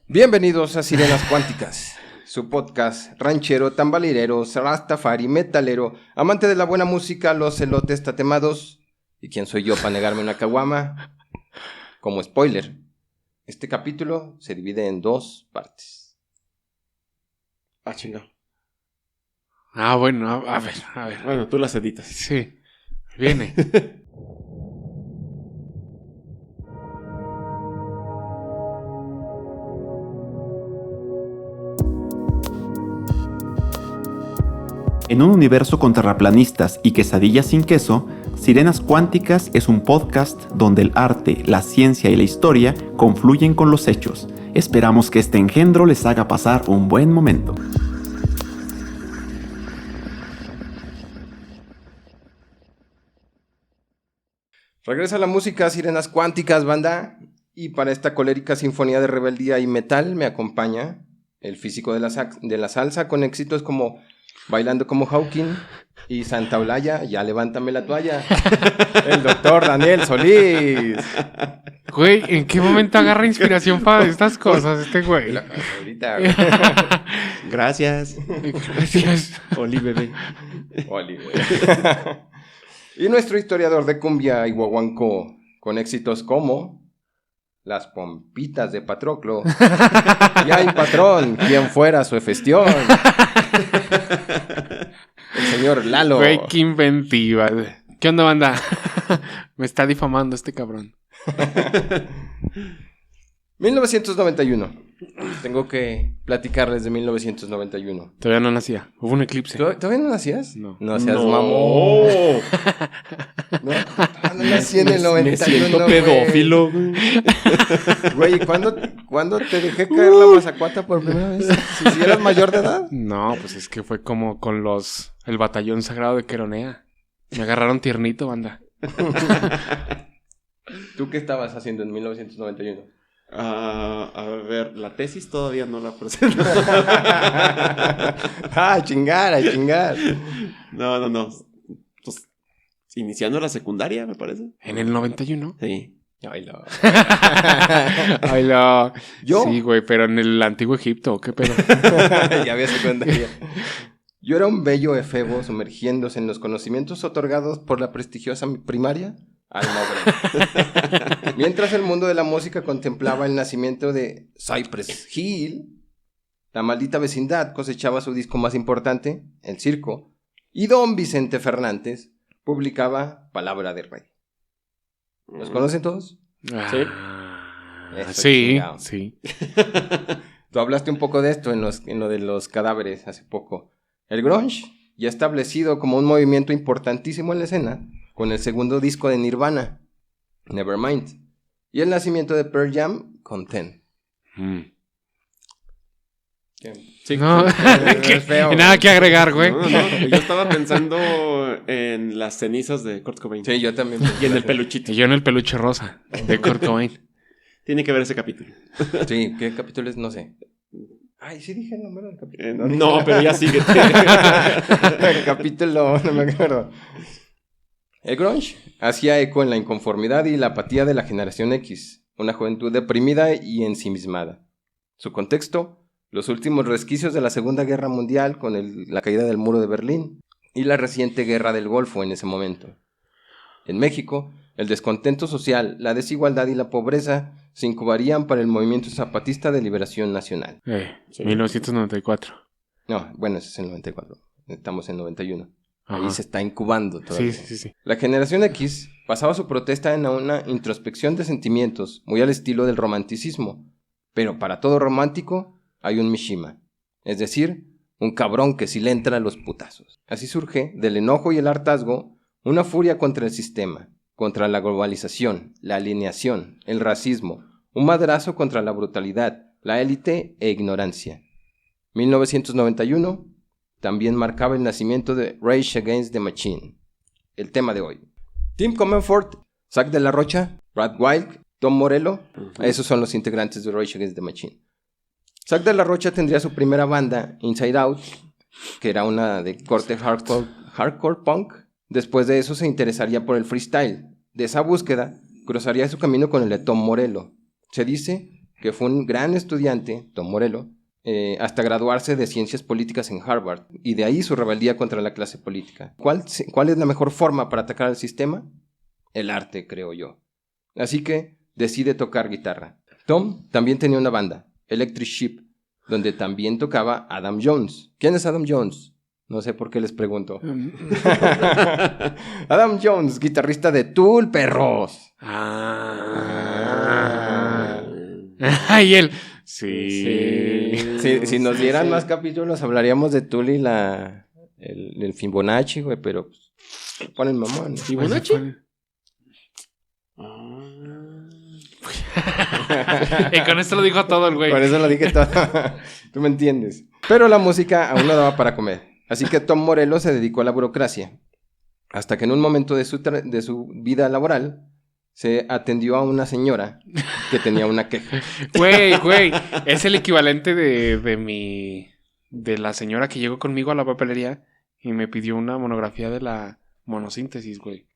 Bienvenidos a Sirenas Cuánticas, su podcast ranchero, tambalirero, rastafari, metalero, amante de la buena música, los elotes tatemados. ¿Y quién soy yo para negarme una caguama? Como spoiler, este capítulo se divide en 2 partes. Chingado. Bueno, a ver. Bueno, tú las editas. Sí, viene. En un universo con terraplanistas y quesadillas sin queso, Sirenas Cuánticas es un podcast donde el arte, la ciencia y la historia confluyen con los hechos. Esperamos que este engendro les haga pasar un buen momento. Regresa la música Sirenas Cuánticas, banda. Y para esta colérica sinfonía de rebeldía y metal me acompaña el físico de la salsa con éxitos como Bailando como Hawking y Santa Olaya, ya levántame la toalla. El doctor Daniel Solís. Güey, ¿en qué momento agarra inspiración para estas cosas este güey? Ahorita, güey. Gracias. Gracias. Oli, bebé. Oli, güey. Y nuestro historiador de cumbia y guaguancó con éxitos como Las pompitas de Patroclo. Y ay, patrón, quien fuera su efestión. El señor Lalo. Güey, qué inventiva. ¿Qué onda, banda? Me está difamando este cabrón. 1991. Tengo que platicarles de 1991. Todavía no nacía. Hubo un eclipse. ¿Todavía no nacías? No. No seas mamón. No nací en el 91. Me siento güey. pedófilo. Güey, ¿cuándo te dejé caer la mazacuata por primera vez? Si eras mayor de edad. No, pues es que fue como con el batallón sagrado de Queronea. Me agarraron tiernito, banda. ¿Tú qué estabas haciendo en 1991? A ver, la tesis todavía no la presento. A chingar. No. Pues, iniciando la secundaria, me parece. ¿En el 91? Sí. Ay, no. Ay, no. ¿Yo? Sí, güey, pero en el antiguo Egipto, ¿qué pedo? Ya había secundaria. Yo era un bello efebo sumergiéndose en los conocimientos otorgados por la prestigiosa primaria Almagro. Mientras el mundo de la música contemplaba el nacimiento de Cypress Hill, la maldita vecindad cosechaba su disco más importante, El Circo, y don Vicente Fernández publicaba Palabra de Rey. ¿Los conocen todos? Sí. Eso, Sí, chingado. sí. Tú hablaste un poco de esto en lo de los cadáveres hace poco. El grunge, ya establecido como un movimiento importantísimo en la escena, con el segundo disco de Nirvana, Nevermind, y el nacimiento de Pearl Jam con Ten. Sí. No, Es feo, nada güey. que agregar, güey. No, yo estaba pensando en las cenizas de Kurt Cobain. Sí, yo también. Y en el peluchito. Y yo en el peluche rosa de Kurt Cobain. Tiene que ver ese capítulo. Sí, ¿qué capítulo es? No sé. Ay, sí dije el número del capítulo. No, pero ya sigue. El capítulo, no me acuerdo. El grunge hacía eco en la inconformidad y la apatía de la generación X, una juventud deprimida y ensimismada. Su contexto, los últimos resquicios de la Segunda Guerra Mundial con la caída del muro de Berlín y la reciente guerra del Golfo en ese momento. En México, el descontento social, la desigualdad y la pobreza se incubarían para el movimiento zapatista de liberación nacional. Sí. 1994. No, bueno, ese es el 94. Estamos en 91. Ahí Ajá. se está incubando todavía. Sí. La generación X basaba su protesta en una introspección de sentimientos, muy al estilo del romanticismo. Pero para todo romántico hay un Mishima, es decir, un cabrón que sí le entra a los putazos. Así surge, del enojo y el hartazgo, una furia contra el sistema, contra la globalización, la alineación, el racismo, un madrazo contra la brutalidad, la élite e ignorancia. 1991 también marcaba el nacimiento de Rage Against the Machine, el tema de hoy. Tim Comenfort, Zack de la Rocha, Brad Wilk, Tom Morello, esos son los integrantes de Rage Against the Machine. Zack de la Rocha tendría su primera banda, Inside Out, que era una de corte hardcore punk. Después de eso se interesaría por el freestyle. De esa búsqueda, cruzaría su camino con el de Tom Morello. Se dice que que fue un gran estudiante, Tom Morello, hasta graduarse de Ciencias Políticas en Harvard, y de ahí su rebeldía contra la clase política. ¿Cuál es la mejor forma para atacar al sistema? El arte, creo yo. Así que decide tocar guitarra. Tom también tenía una banda, Electric Sheep, donde también tocaba Adam Jones. ¿Quién es Adam Jones? No sé por qué les pregunto. Adam Jones, guitarrista de Tool, perros. Y él. Sí. Si nos dieran más capítulos, hablaríamos de Tool y el Fibonacci, güey, pero pues, ponen mamón. ¿Fibonacci? Y con esto lo dijo todo el güey. Por eso lo dije todo. Tú me entiendes. Pero la música aún no daba para comer. Así que Tom Morello se dedicó a la burocracia. Hasta que en un momento de su vida laboral se atendió a una señora que tenía una queja. Güey, es el equivalente de la señora que llegó conmigo a la papelería y me pidió una monografía de la monosíntesis, güey.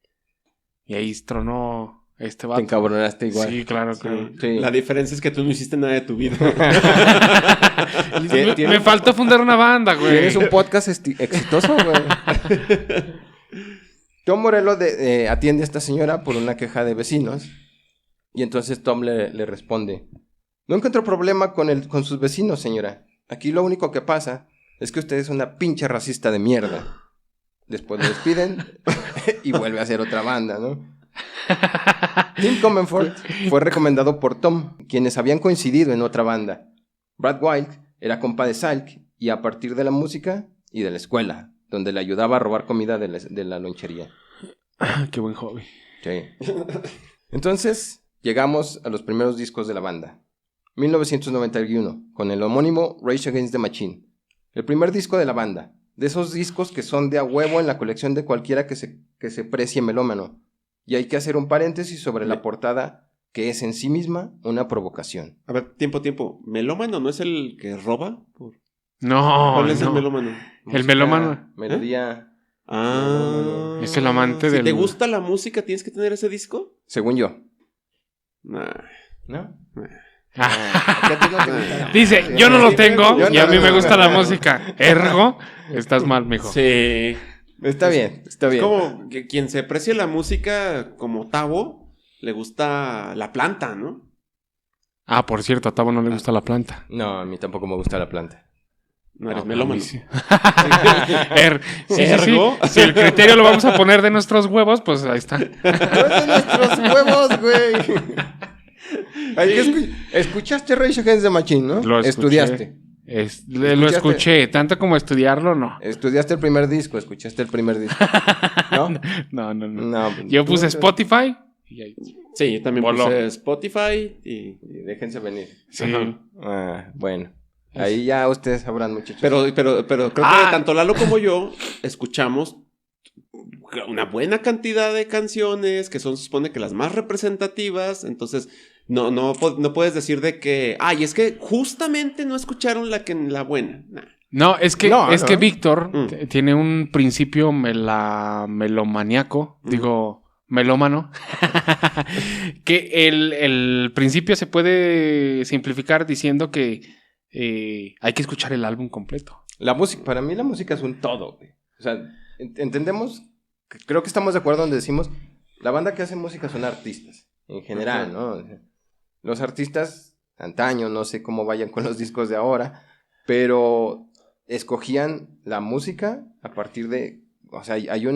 Y ahí tronó este vato. Te encabronaste igual. Sí, claro. Sí. La diferencia es que tú no hiciste nada de tu vida. Me faltó fundar una banda, güey. Tienes un podcast exitoso, güey. Tom Morello atiende a esta señora por una queja de vecinos. Y entonces Tom le responde: no encuentro problema con sus vecinos, señora. Aquí lo único que pasa es que usted es una pinche racista de mierda. Después lo despiden y vuelve a hacer otra banda, ¿no? Tim Comenfort fue recomendado por Tom, quienes habían coincidido en otra banda. Brad Wilk era compa de Salk, y a partir de la música y de la escuela, donde le ayudaba a robar comida de la lonchería. Qué buen hobby. Sí. Entonces, llegamos a los primeros discos de la banda. 1991, con el homónimo Rage Against the Machine. El primer disco de la banda. De esos discos que son de a huevo en la colección de cualquiera que se precie melómano. Y hay que hacer un paréntesis sobre la portada, que es en sí misma una provocación. A ver, tiempo. ¿Melómano no es el que roba? No, ¿Cuál es no. el melómano? El melómano. Melodía. Es el amante si del... te gusta la música, ¿tienes que tener ese disco? Según yo. Nah. ¿No? Dice, yo no lo tengo Yo y a no. mí me gusta la música. Ergo, estás mal, mijo. Sí. Está bien. Es como que quien se aprecia la música como Tavo, le gusta la planta, ¿no? Ah, por cierto, a Tavo no le gusta la planta. No, a mí tampoco me gusta la planta. No eres Ah, melómano. sí. Sí. ¿Ergo? Si el criterio lo vamos a poner de nuestros huevos, pues ahí está. ¡No es de nuestros huevos, güey! Escuchaste Rage Against the Machine, ¿no? Lo escuché. Estudiaste. Lo escuché, tanto como estudiarlo, no. Estudiaste el primer disco, escuchaste el primer disco. ¿No? No. No. Yo puse Spotify y ahí. Sí, yo también Voló. puse Spotify y... Y déjense venir. Sí. Bueno. Ahí ya ustedes sabrán, muchachos. Pero creo que tanto Lalo como yo escuchamos una buena cantidad de canciones que son, se supone que las más representativas. Entonces, no puedes decir de que, ay, es que justamente no escucharon la buena. Nah. No, es que Víctor Mm. tiene un principio melomaniaco, digo, melómano, que el principio se puede simplificar diciendo que hay que escuchar el álbum completo. La música, para mí la música es un todo, güey. O sea, entendemos, creo que estamos de acuerdo donde decimos, la banda que hace música son artistas, en general, ¿no? O sea, los artistas, antaño, no sé cómo vayan con los discos de ahora, pero escogían la música a partir de, o sea, hay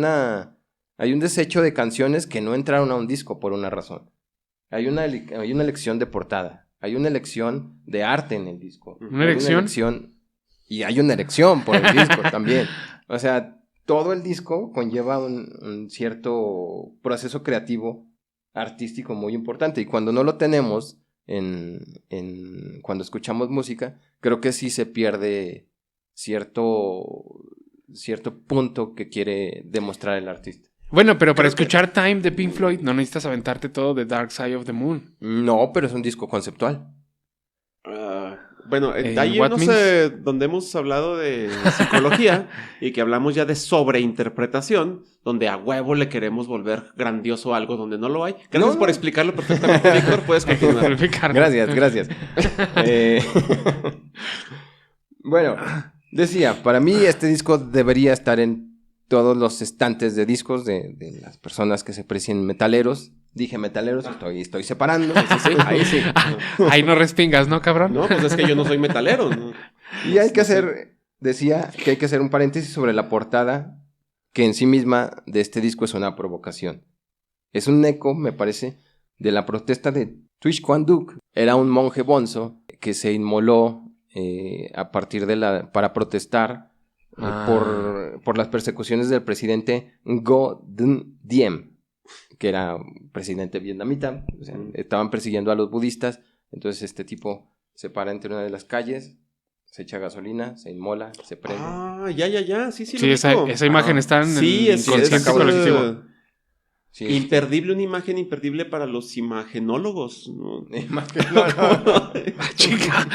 un desecho de canciones que no entraron a un disco por una razón. Hay una elección de portada. Hay una elección de arte en el disco. ¿Una elección? Y hay una elección por el disco también. O sea, todo el disco conlleva un cierto proceso creativo, artístico muy importante. Y cuando no lo tenemos, cuando escuchamos música, creo que sí se pierde cierto punto que quiere demostrar el artista. Bueno, pero para escuchar Time de Pink Floyd no necesitas aventarte todo de Dark Side of the Moon. No, pero es un disco conceptual. Bueno, En hay What unos donde hemos hablado de psicología y que hablamos ya de sobreinterpretación, donde a huevo le queremos volver grandioso algo donde no lo hay. Gracias por explicarlo perfectamente, Víctor. Puedes continuar. Gracias. Bueno, decía, para mí este disco debería estar en todos los estantes de discos de las personas que se precien metaleros. Dije metaleros, estoy separando. Sí, ahí sí. Ahí no respingas, ¿no, cabrón? No, pues es que yo no soy metalero, ¿no? Y hay que hacer, decía que hay que hacer un paréntesis sobre la portada, que en sí misma de este disco es una provocación. Es un eco, me parece, de la protesta de Tuish Quan Duc. Era un monje bonzo que se inmoló a partir para protestar por las persecuciones del presidente Ngo Dinh Diem, que era un presidente vietnamita. O sea, estaban persiguiendo a los budistas. Entonces este tipo se para entre una de las calles, se echa gasolina, se inmola, se prende. Ah, ya. Sí, Sí, esa imagen está en sí, el inconsciente colectivo. Sí. Imperdible, una imagen imperdible para los imagenólogos, ¿no? Chica.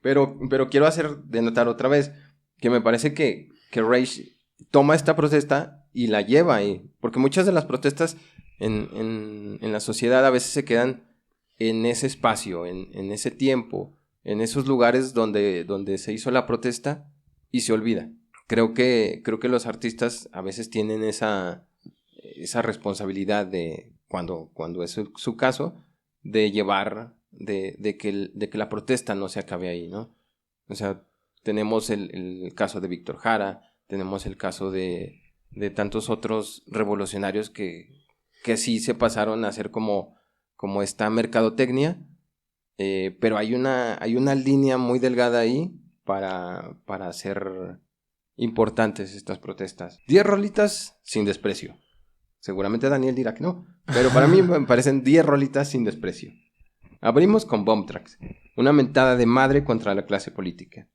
Pero quiero denotar otra vez que me parece que Rage toma esta protesta y la lleva ahí. Porque muchas de las protestas en la sociedad a veces se quedan en ese espacio, en ese tiempo, en esos lugares donde se hizo la protesta y se olvida. Creo que los artistas a veces tienen esa responsabilidad de, cuando es su caso, de llevar, de que la protesta no se acabe ahí, ¿no? O sea, tenemos el caso de Víctor Jara, tenemos el caso de tantos otros revolucionarios que sí se pasaron a hacer como esta mercadotecnia, pero hay una línea muy delgada ahí para hacer importantes estas protestas. 10 rolitas sin desprecio. Seguramente Daniel dirá que no, pero para mí me parecen 10 rolitas sin desprecio. Abrimos con Bomb Tracks, una mentada de madre contra la clase política.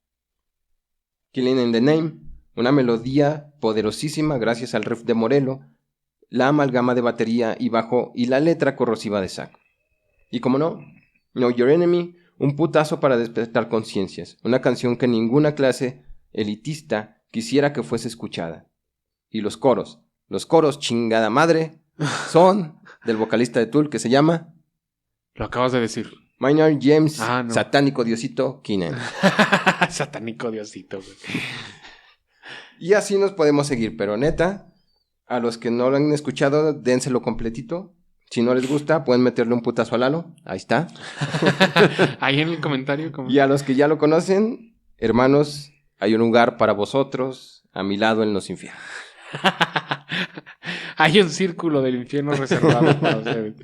Killing in the Name, una melodía poderosísima gracias al riff de Morello, la amalgama de batería y bajo y la letra corrosiva de Zack. Y como no, Know Your Enemy, un putazo para despertar conciencias, una canción que ninguna clase elitista quisiera que fuese escuchada. Y los coros, chingada madre, son del vocalista de Tool que se llama... Lo acabas de decir. Maynard James, no. Satánico Diosito Keenan. Satánico Diosito, güey. Y así nos podemos seguir, pero neta, a los que no lo han escuchado, dénselo completito. Si no les gusta, pueden meterle un putazo a Lalo. Ahí está. Ahí en el comentario. Y a los que ya lo conocen, hermanos, hay un lugar para vosotros, a mi lado en los infiernos. Hay un círculo del infierno reservado para ustedes.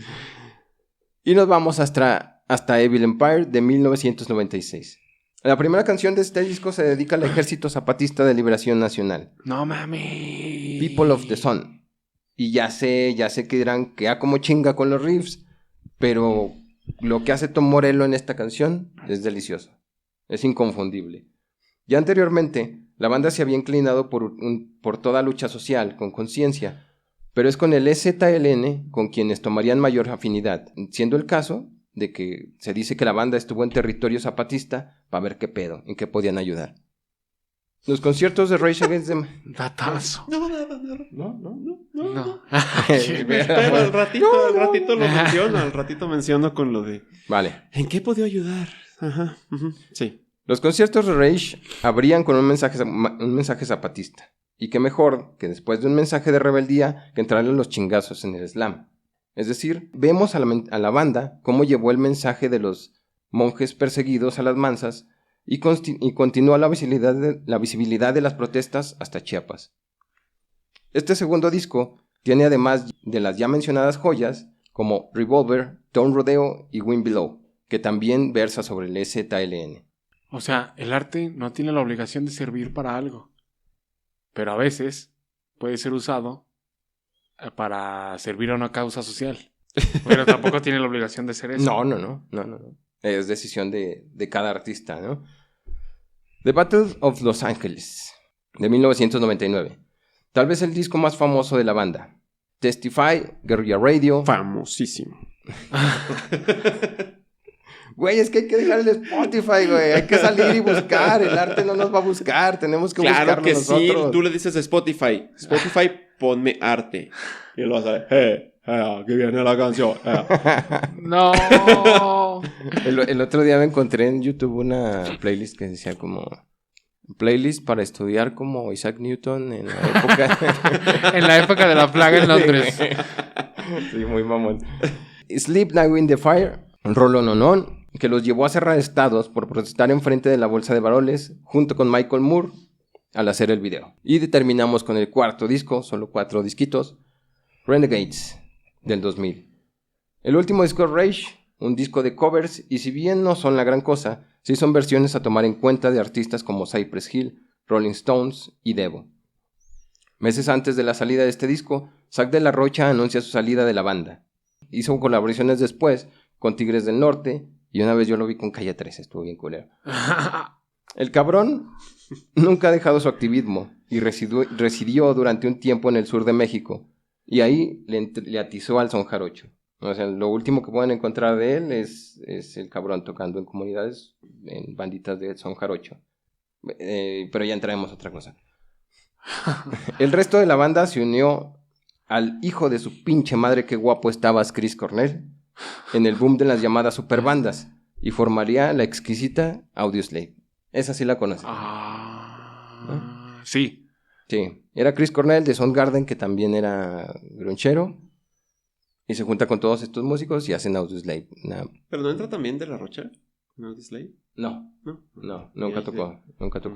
Y nos vamos hasta Evil Empire de 1996. La primera canción de este disco se dedica al Ejército Zapatista de Liberación Nacional. No mames. People of the Sun. Y ya sé que dirán que como chinga con los riffs, pero lo que hace Tom Morello en esta canción es delicioso. Es inconfundible. Ya anteriormente, la banda se había inclinado por toda lucha social, con conciencia, pero es con el EZLN con quienes tomarían mayor afinidad, siendo el caso de que se dice que la banda estuvo en territorio zapatista para ver qué pedo, en qué podían ayudar. Los conciertos de Rage Against the... Datazo. No. Espera, al ratito lo menciono, al ratito menciono con lo de... Vale. ¿En qué he podido ayudar? Ajá, sí. Los conciertos de Rage abrían con un mensaje zapatista. Y qué mejor que después de un mensaje de rebeldía que entrarle los chingazos en el slam. Es decir, vemos a la banda cómo llevó el mensaje de los monjes perseguidos a las mansas y continuó la visibilidad de las protestas hasta Chiapas. Este segundo disco tiene, además de las ya mencionadas joyas, como Revolver, Don't Rodeo y Wind Below, que también versa sobre el EZLN. O sea, el arte no tiene la obligación de servir para algo, pero a veces puede ser usado para servir a una causa social. Pero tampoco tiene la obligación de ser eso. No. Es decisión de cada artista, ¿no? The Battle of Los Angeles, de 1999. Tal vez el disco más famoso de la banda. Testify, Guerrilla Radio. Famosísimo. Güey, es que hay que dejar el Spotify, güey. Hay que salir y buscar. El arte no nos va a buscar. Tenemos que buscarlo que nosotros. sí. Tú le dices a Spotify, ponme arte. Y él va a saber, aquí viene la canción. No. El otro día me encontré en YouTube una playlist que decía como... Playlist para estudiar como Isaac Newton en la época... En la época de la plaga en Londres. Sí, muy mamón. Sleep Now in the Fire, Rolo Nonon, que los llevó a cerrar estados por protestar enfrente de la bolsa de varones, junto con Michael Moore, al hacer el video. Y terminamos con el cuarto disco, solo 4 disquitos, Renegades, del 2000. El último disco es Rage, un disco de covers, y si bien no son la gran cosa, sí son versiones a tomar en cuenta de artistas como Cypress Hill, Rolling Stones y Devo. Meses antes de la salida de este disco, Zack de la Rocha anuncia su salida de la banda. Hizo colaboraciones después con Tigres del Norte, y una vez yo lo vi con Calle 13, estuvo bien culero. El cabrón nunca ha dejado su activismo y residió durante un tiempo en el sur de México, y ahí le atizó al son jarocho. O sea, lo último que pueden encontrar de él es el cabrón tocando en comunidades, en banditas de son jarocho. Pero ya entraremos a otra cosa. El resto de la banda se unió al hijo de su pinche madre que guapo estabas, Chris Cornell, en el boom de las llamadas superbandas, y formaría la exquisita Audioslave. Esa sí la conoces. ¿No? Sí. Sí, era Chris Cornell de Soundgarden, que también era grunchero, y se junta con todos estos músicos y hacen Audioslave. ¿Pero no entra también de la Rocha? ¿En Audioslave? No, nunca tocó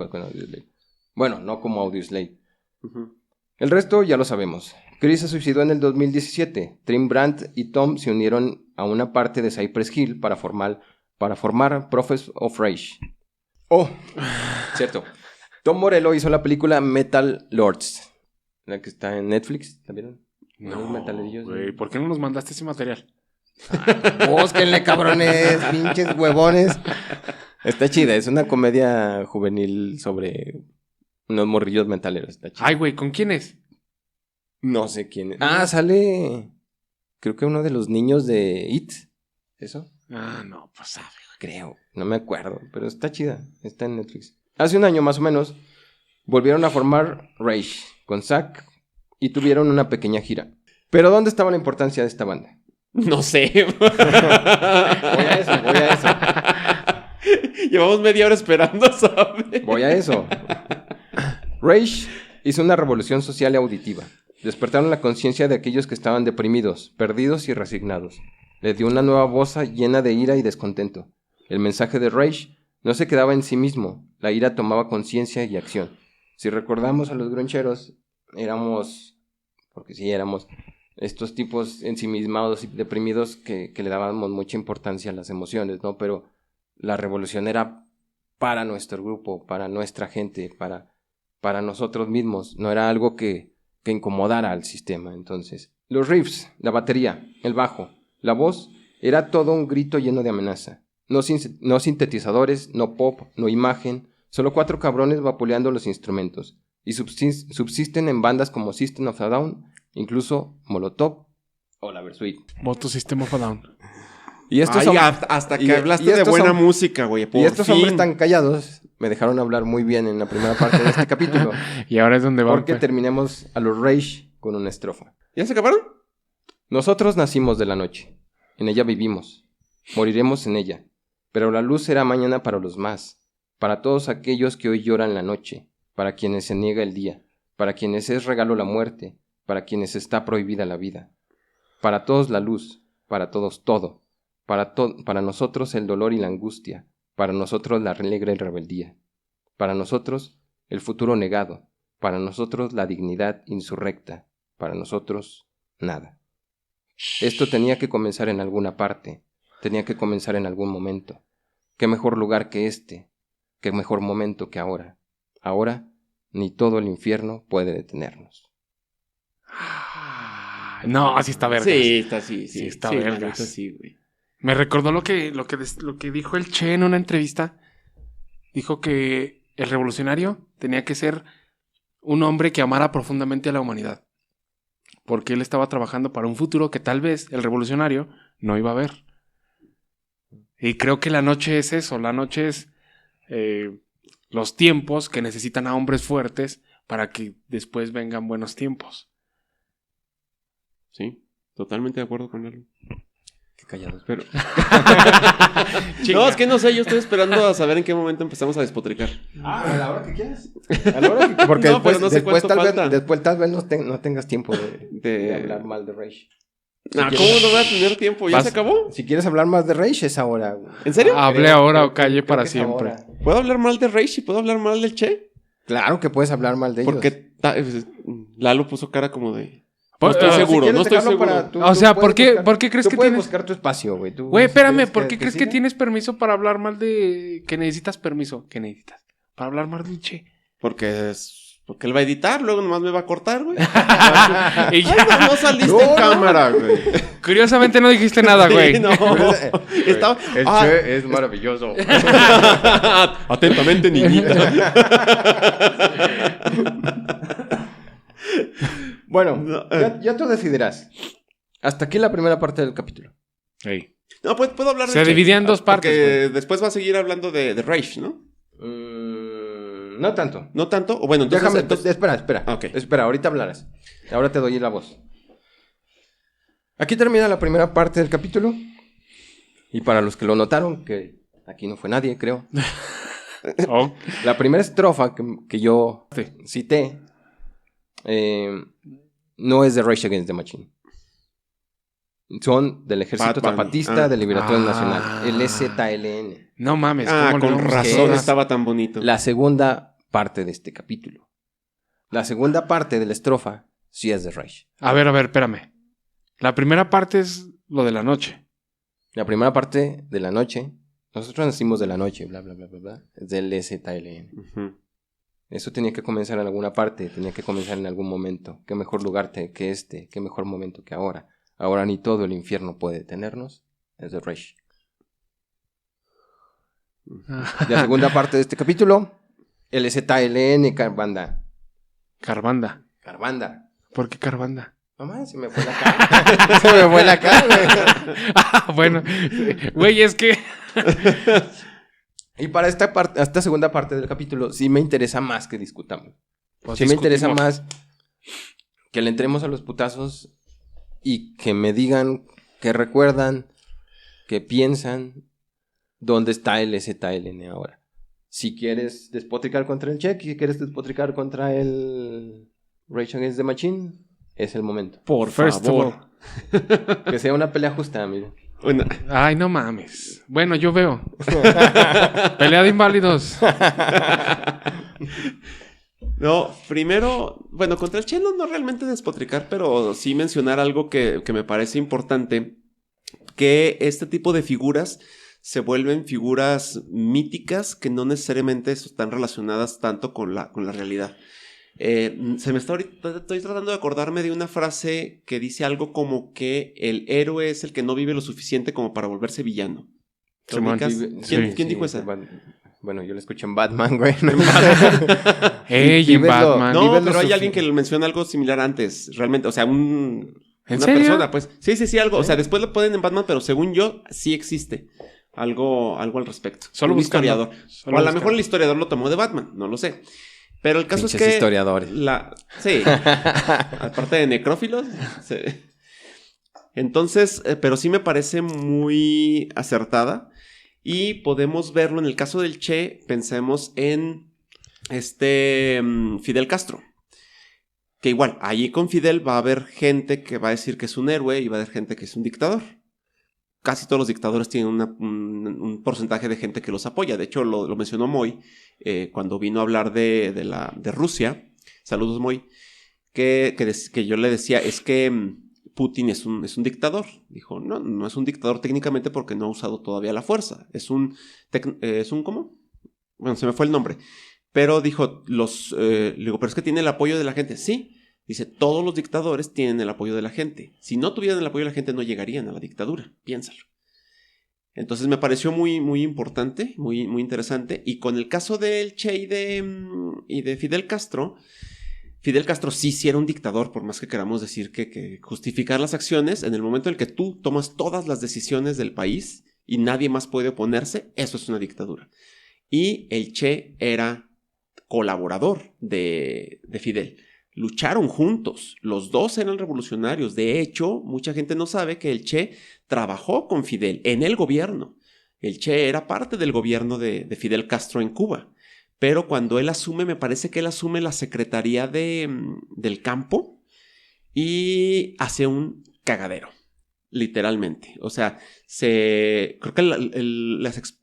con Audioslave. Bueno, no como Audioslave. Uh-huh. El resto ya lo sabemos. Chris se suicidó en el 2017. Trim Brandt y Tom se unieron a una parte de Cypress Hill para formar Prophets of Rage. Oh, cierto. Tom Morello hizo la película Metal Lords, la que está en Netflix. ¿La vieron? No, metalerillos. güey, ¿por qué no nos mandaste ese material? Búsquenle, cabrones, pinches huevones. Está chida, es una comedia juvenil sobre unos morrillos metaleros. Está chida. Ay, güey, ¿con quién es? No sé quién es. Ah, sale. Creo que uno de los niños de It. ¿Eso? Ah, no, pues sabe. Creo. No me acuerdo. Pero está chida. Está en Netflix. Hace un año más o menos volvieron a formar Rage con Zack y tuvieron una pequeña gira. Pero ¿dónde estaba la importancia de esta banda? No sé. Voy a eso. Llevamos media hora esperando, ¿sabes? Voy a eso. Rage hizo una revolución social y auditiva. Despertaron la conciencia de aquellos que estaban deprimidos, perdidos y resignados. Le dio una nueva voz llena de ira y descontento. El mensaje de Rage no se quedaba en sí mismo. La ira tomaba conciencia y acción. Si recordamos a los gruncheros, éramos estos tipos ensimismados y deprimidos que le dábamos mucha importancia a las emociones, ¿no? Pero la revolución era para nuestro grupo, para nuestra gente, para nosotros mismos. No era algo que incomodara al sistema. Entonces, los riffs, la batería, el bajo, la voz, era todo un grito lleno de amenaza. No sintetizadores, no pop, no imagen, solo 4 cabrones vapuleando los instrumentos. Y subsisten en bandas como System of a Down, incluso Molotov o la Versuit. Voto System of a Down. Y estos hasta que hablaste de buena música, güey. Y estos hombres tan callados me dejaron hablar muy bien en la primera parte de este capítulo. Y ahora es donde va. Porque terminemos a los Rage con una estrofa. ¿Ya se acabaron? Nosotros nacimos de la noche. En ella vivimos. Moriremos en ella. Pero la luz será mañana para los más. Para todos aquellos que hoy lloran la noche. Para quienes se niega el día. Para quienes es regalo la muerte. Para quienes está prohibida la vida. Para todos la luz. Para todos todo. Para nosotros el dolor y la angustia. Para nosotros la alegre rebeldía. Para nosotros el futuro negado. Para nosotros la dignidad insurrecta. Para nosotros nada. Esto tenía que comenzar en alguna parte. Tenía que comenzar en algún momento. ¿Qué mejor lugar que este? ¿Qué mejor momento que ahora? Ahora ni todo el infierno puede detenernos. No, así está vergas. Sí, está así. Sí, está vergas. Sí, güey. Me recordó lo que dijo el Che en una entrevista. Dijo que el revolucionario tenía que ser un hombre que amara profundamente a la humanidad. Porque él estaba trabajando para un futuro que tal vez el revolucionario no iba a ver. Y creo que la noche es eso. La noche es los tiempos que necesitan a hombres fuertes para que después vengan buenos tiempos. Sí, totalmente de acuerdo con él. Qué callados. Pero... no, es que no sé, yo estoy esperando a saber en qué momento empezamos a despotricar. A la hora que quieras. A la hora que... Porque No, después, pero no sé después, cuánto tal falta. vez, después tal vez no tengas tiempo de hablar mal de Rage. ¿Cómo no voy a tener tiempo? ¿Ya Vas- se acabó? Si quieres hablar más de Rage es ahora. Güey. ¿En serio? Hable Creo- ahora creo- o calle creo para que es siempre. ahora. ¿Puedo hablar mal de Rage y puedo hablar mal del Che? Claro que puedes hablar mal de ellos. Porque Lalo puso cara como de... No estoy Si seguro, quieres no estoy dejarlo seguro. para- tú- O tú sea, puedes ¿por qué crees tú que puedes tienes- buscar tu espacio, güey. Tú, Güey, si espérame, quieres ¿por qué crees que siga? tienes permiso para hablar mal de... que necesitas permiso? ¿Qué necesitas? Para hablar mal del Che. Porque él va a editar, luego nomás me va a cortar, güey. Y ya. No saliste No, en no. cámara, güey. Curiosamente no dijiste nada, güey. Sí, no. Estaba... El Ah, Che es maravilloso. atentamente, niñita. Bueno, No, ya tú decidirás. Hasta aquí la primera parte del capítulo. Ey. No, pues puedo hablar de Se Che. dividía en dos partes, Porque güey. después va a seguir hablando de Rage, ¿no? No tanto. ¿No tanto? O bueno, entonces... Déjame, espera. Ok. Espera, ahorita hablarás. Ahora te doy la voz. Aquí termina la primera parte del capítulo. Y para los que lo notaron, que aquí no fue nadie, creo. Oh. La primera estrofa que yo Sí. cité no es de Rage Against the Machine. Son del Ejército Batman. Zapatista de Liberación Ah. Nacional, el EZLN. No mames. Ah, ¿cómo le con vamos a razón hacer? estaba tan bonito. La segunda parte de este capítulo. La segunda parte de la estrofa sí es de Rage. A ver, espérame. La primera parte es lo de la noche. La primera parte de la noche, nosotros nacimos de la noche, bla, bla, bla, bla, bla, es del EZLN. Ujú. Eso tenía que comenzar en alguna parte, tenía que comenzar en algún momento. Qué mejor lugar que este, qué mejor momento que ahora. Ahora ni todo el infierno puede detenernos. Es de Rage. La segunda parte de este capítulo, el EZLN Carbanda. Carbanda. Carbanda. ¿Por qué Carbanda? Mamá, se me fue la cara. Se me fue la cara, güey. Ah, bueno. Güey, es que... Y para esta segunda parte del capítulo, sí me interesa más que discutamos. Pues Sí me interesa discutimos. más que le entremos a los putazos y que me digan, que recuerdan, que piensan dónde está el EZLN ahora. Si quieres despotricar contra el Che, si quieres despotricar contra el Rage Against the Machine, es el momento. Por First of favor. Que sea una pelea justa, amigo. Bueno, Ay, no mames. Bueno, yo veo. Pelea de inválidos. no, primero, bueno, contra el Che no realmente despotricar, pero sí mencionar algo que me parece importante, que este tipo de figuras se vuelven figuras míticas que no necesariamente están relacionadas tanto con la realidad. Se me está ahorita, estoy tratando de acordarme de una frase que dice algo como que el héroe es el que no vive lo suficiente como para volverse villano. ¿Te Simón. ubicas? Sí. ¿Quién dijo esa? Bueno, yo la escuché en Batman, güey. Ey, en Vives lo- Batman. No, vives lo pero hay sufi- alguien que menciona algo similar antes, realmente, o sea, ¿En una serio? persona, pues. Sí, algo, o sea, después lo ponen en Batman, pero según yo, sí existe algo al respecto. Solo un buscando. historiador. Solo O a lo buscando. mejor el historiador lo tomó de Batman, no lo sé. Pero el caso Pinches es que... historiadores. Sí. Aparte de necrófilos. Sí. Entonces, pero sí me parece muy acertada. Y podemos verlo en el caso del Che, pensemos en Fidel Castro. Que igual, allí con Fidel va a haber gente que va a decir que es un héroe y va a haber gente que es un dictador. Casi todos los dictadores tienen un porcentaje de gente que los apoya. De hecho, lo mencionó Moy cuando vino a hablar de Rusia. Saludos, Moy. Que yo le decía, es que Putin es un dictador. Dijo, no es un dictador técnicamente porque no ha usado todavía la fuerza. Es un ¿cómo? Bueno, se me fue el nombre. Pero dijo, le digo, pero es que tiene el apoyo de la gente. Sí. Dice, todos los dictadores tienen el apoyo de la gente. Si no tuvieran el apoyo de la gente, no llegarían a la dictadura. Piénsalo. Entonces me pareció muy, muy importante, muy, muy interesante. Y con el caso del Che y de Fidel Castro sí era un dictador, por más que queramos decir que justificar las acciones, en el momento en el que tú tomas todas las decisiones del país y nadie más puede oponerse, eso es una dictadura. Y el Che era colaborador de Fidel. Lucharon juntos, los dos eran revolucionarios. De hecho, mucha gente no sabe que el Che trabajó con Fidel en el gobierno. El Che era parte del gobierno de Fidel Castro en Cuba. Pero cuando él asume, me parece que él asume la Secretaría del Campo y hace un cagadero, literalmente. O sea, creo que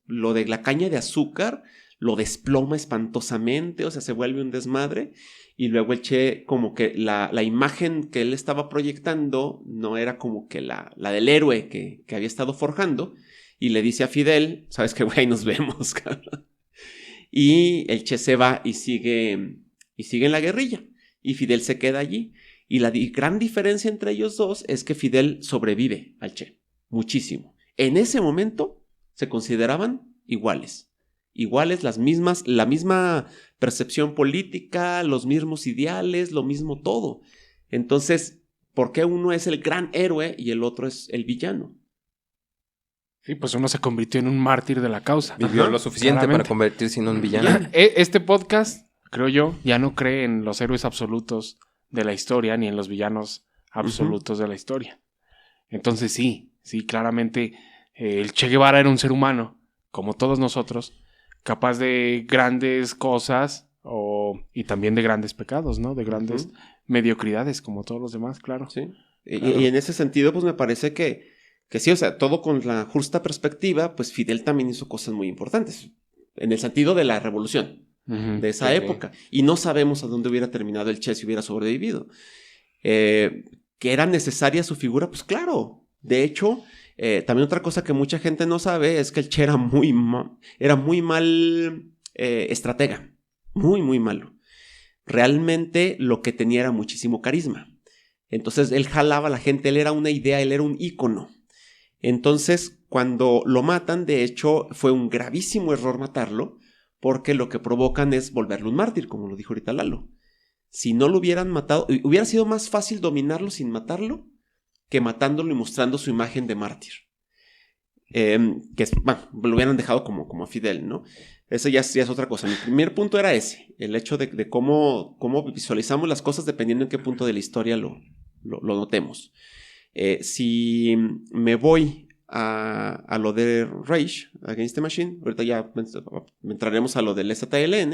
lo de la caña de azúcar lo desploma espantosamente, o sea, se vuelve un desmadre. Y luego el Che, como que la imagen que él estaba proyectando no era como que la del héroe que había estado forjando. Y le dice a Fidel, ¿sabes qué, güey? Nos vemos, cabrón. Y el Che se va y sigue en la guerrilla. Y Fidel se queda allí. Y la gran diferencia entre ellos dos es que Fidel sobrevive al Che. Muchísimo. En ese momento se consideraban iguales. Iguales, la misma percepción política, los mismos ideales, lo mismo todo. Entonces, ¿por qué uno es el gran héroe y el otro es el villano? Sí, pues uno se convirtió en un mártir de la causa. Vivió lo suficiente claramente para convertirse en un villano. Este podcast, creo yo, ya no cree en los héroes absolutos de la historia ni en los villanos absolutos de la historia. Entonces sí, claramente el Che Guevara era un ser humano, como todos nosotros, capaz de grandes cosas y también de grandes pecados, ¿no? De grandes mediocridades, como todos los demás, claro. Sí. Claro. Y en ese sentido, pues me parece que sí, o sea, todo con la justa perspectiva, pues Fidel también hizo cosas muy importantes, en el sentido de la revolución de esa época. Y no sabemos a dónde hubiera terminado el Che si hubiera sobrevivido. ¿Que era necesaria su figura? Pues claro. De hecho, también otra cosa que mucha gente no sabe es que el Che era muy mal estratega. Muy, muy malo. Realmente lo que tenía era muchísimo carisma. Entonces él jalaba a la gente, él era una idea, él era un ícono. Entonces, cuando lo matan, de hecho, fue un gravísimo error matarlo, porque lo que provocan es volverlo un mártir, como lo dijo ahorita Lalo. Si no lo hubieran matado, hubiera sido más fácil dominarlo sin matarlo que matándolo y mostrando su imagen de mártir. Lo hubieran dejado como a Fidel, ¿no? Eso ya es otra cosa. Mi primer punto era ese, el hecho de cómo visualizamos las cosas dependiendo en qué punto de la historia lo notemos. Si me voy a lo de Rage Against the Machine, ahorita ya entraremos a lo del ZLN,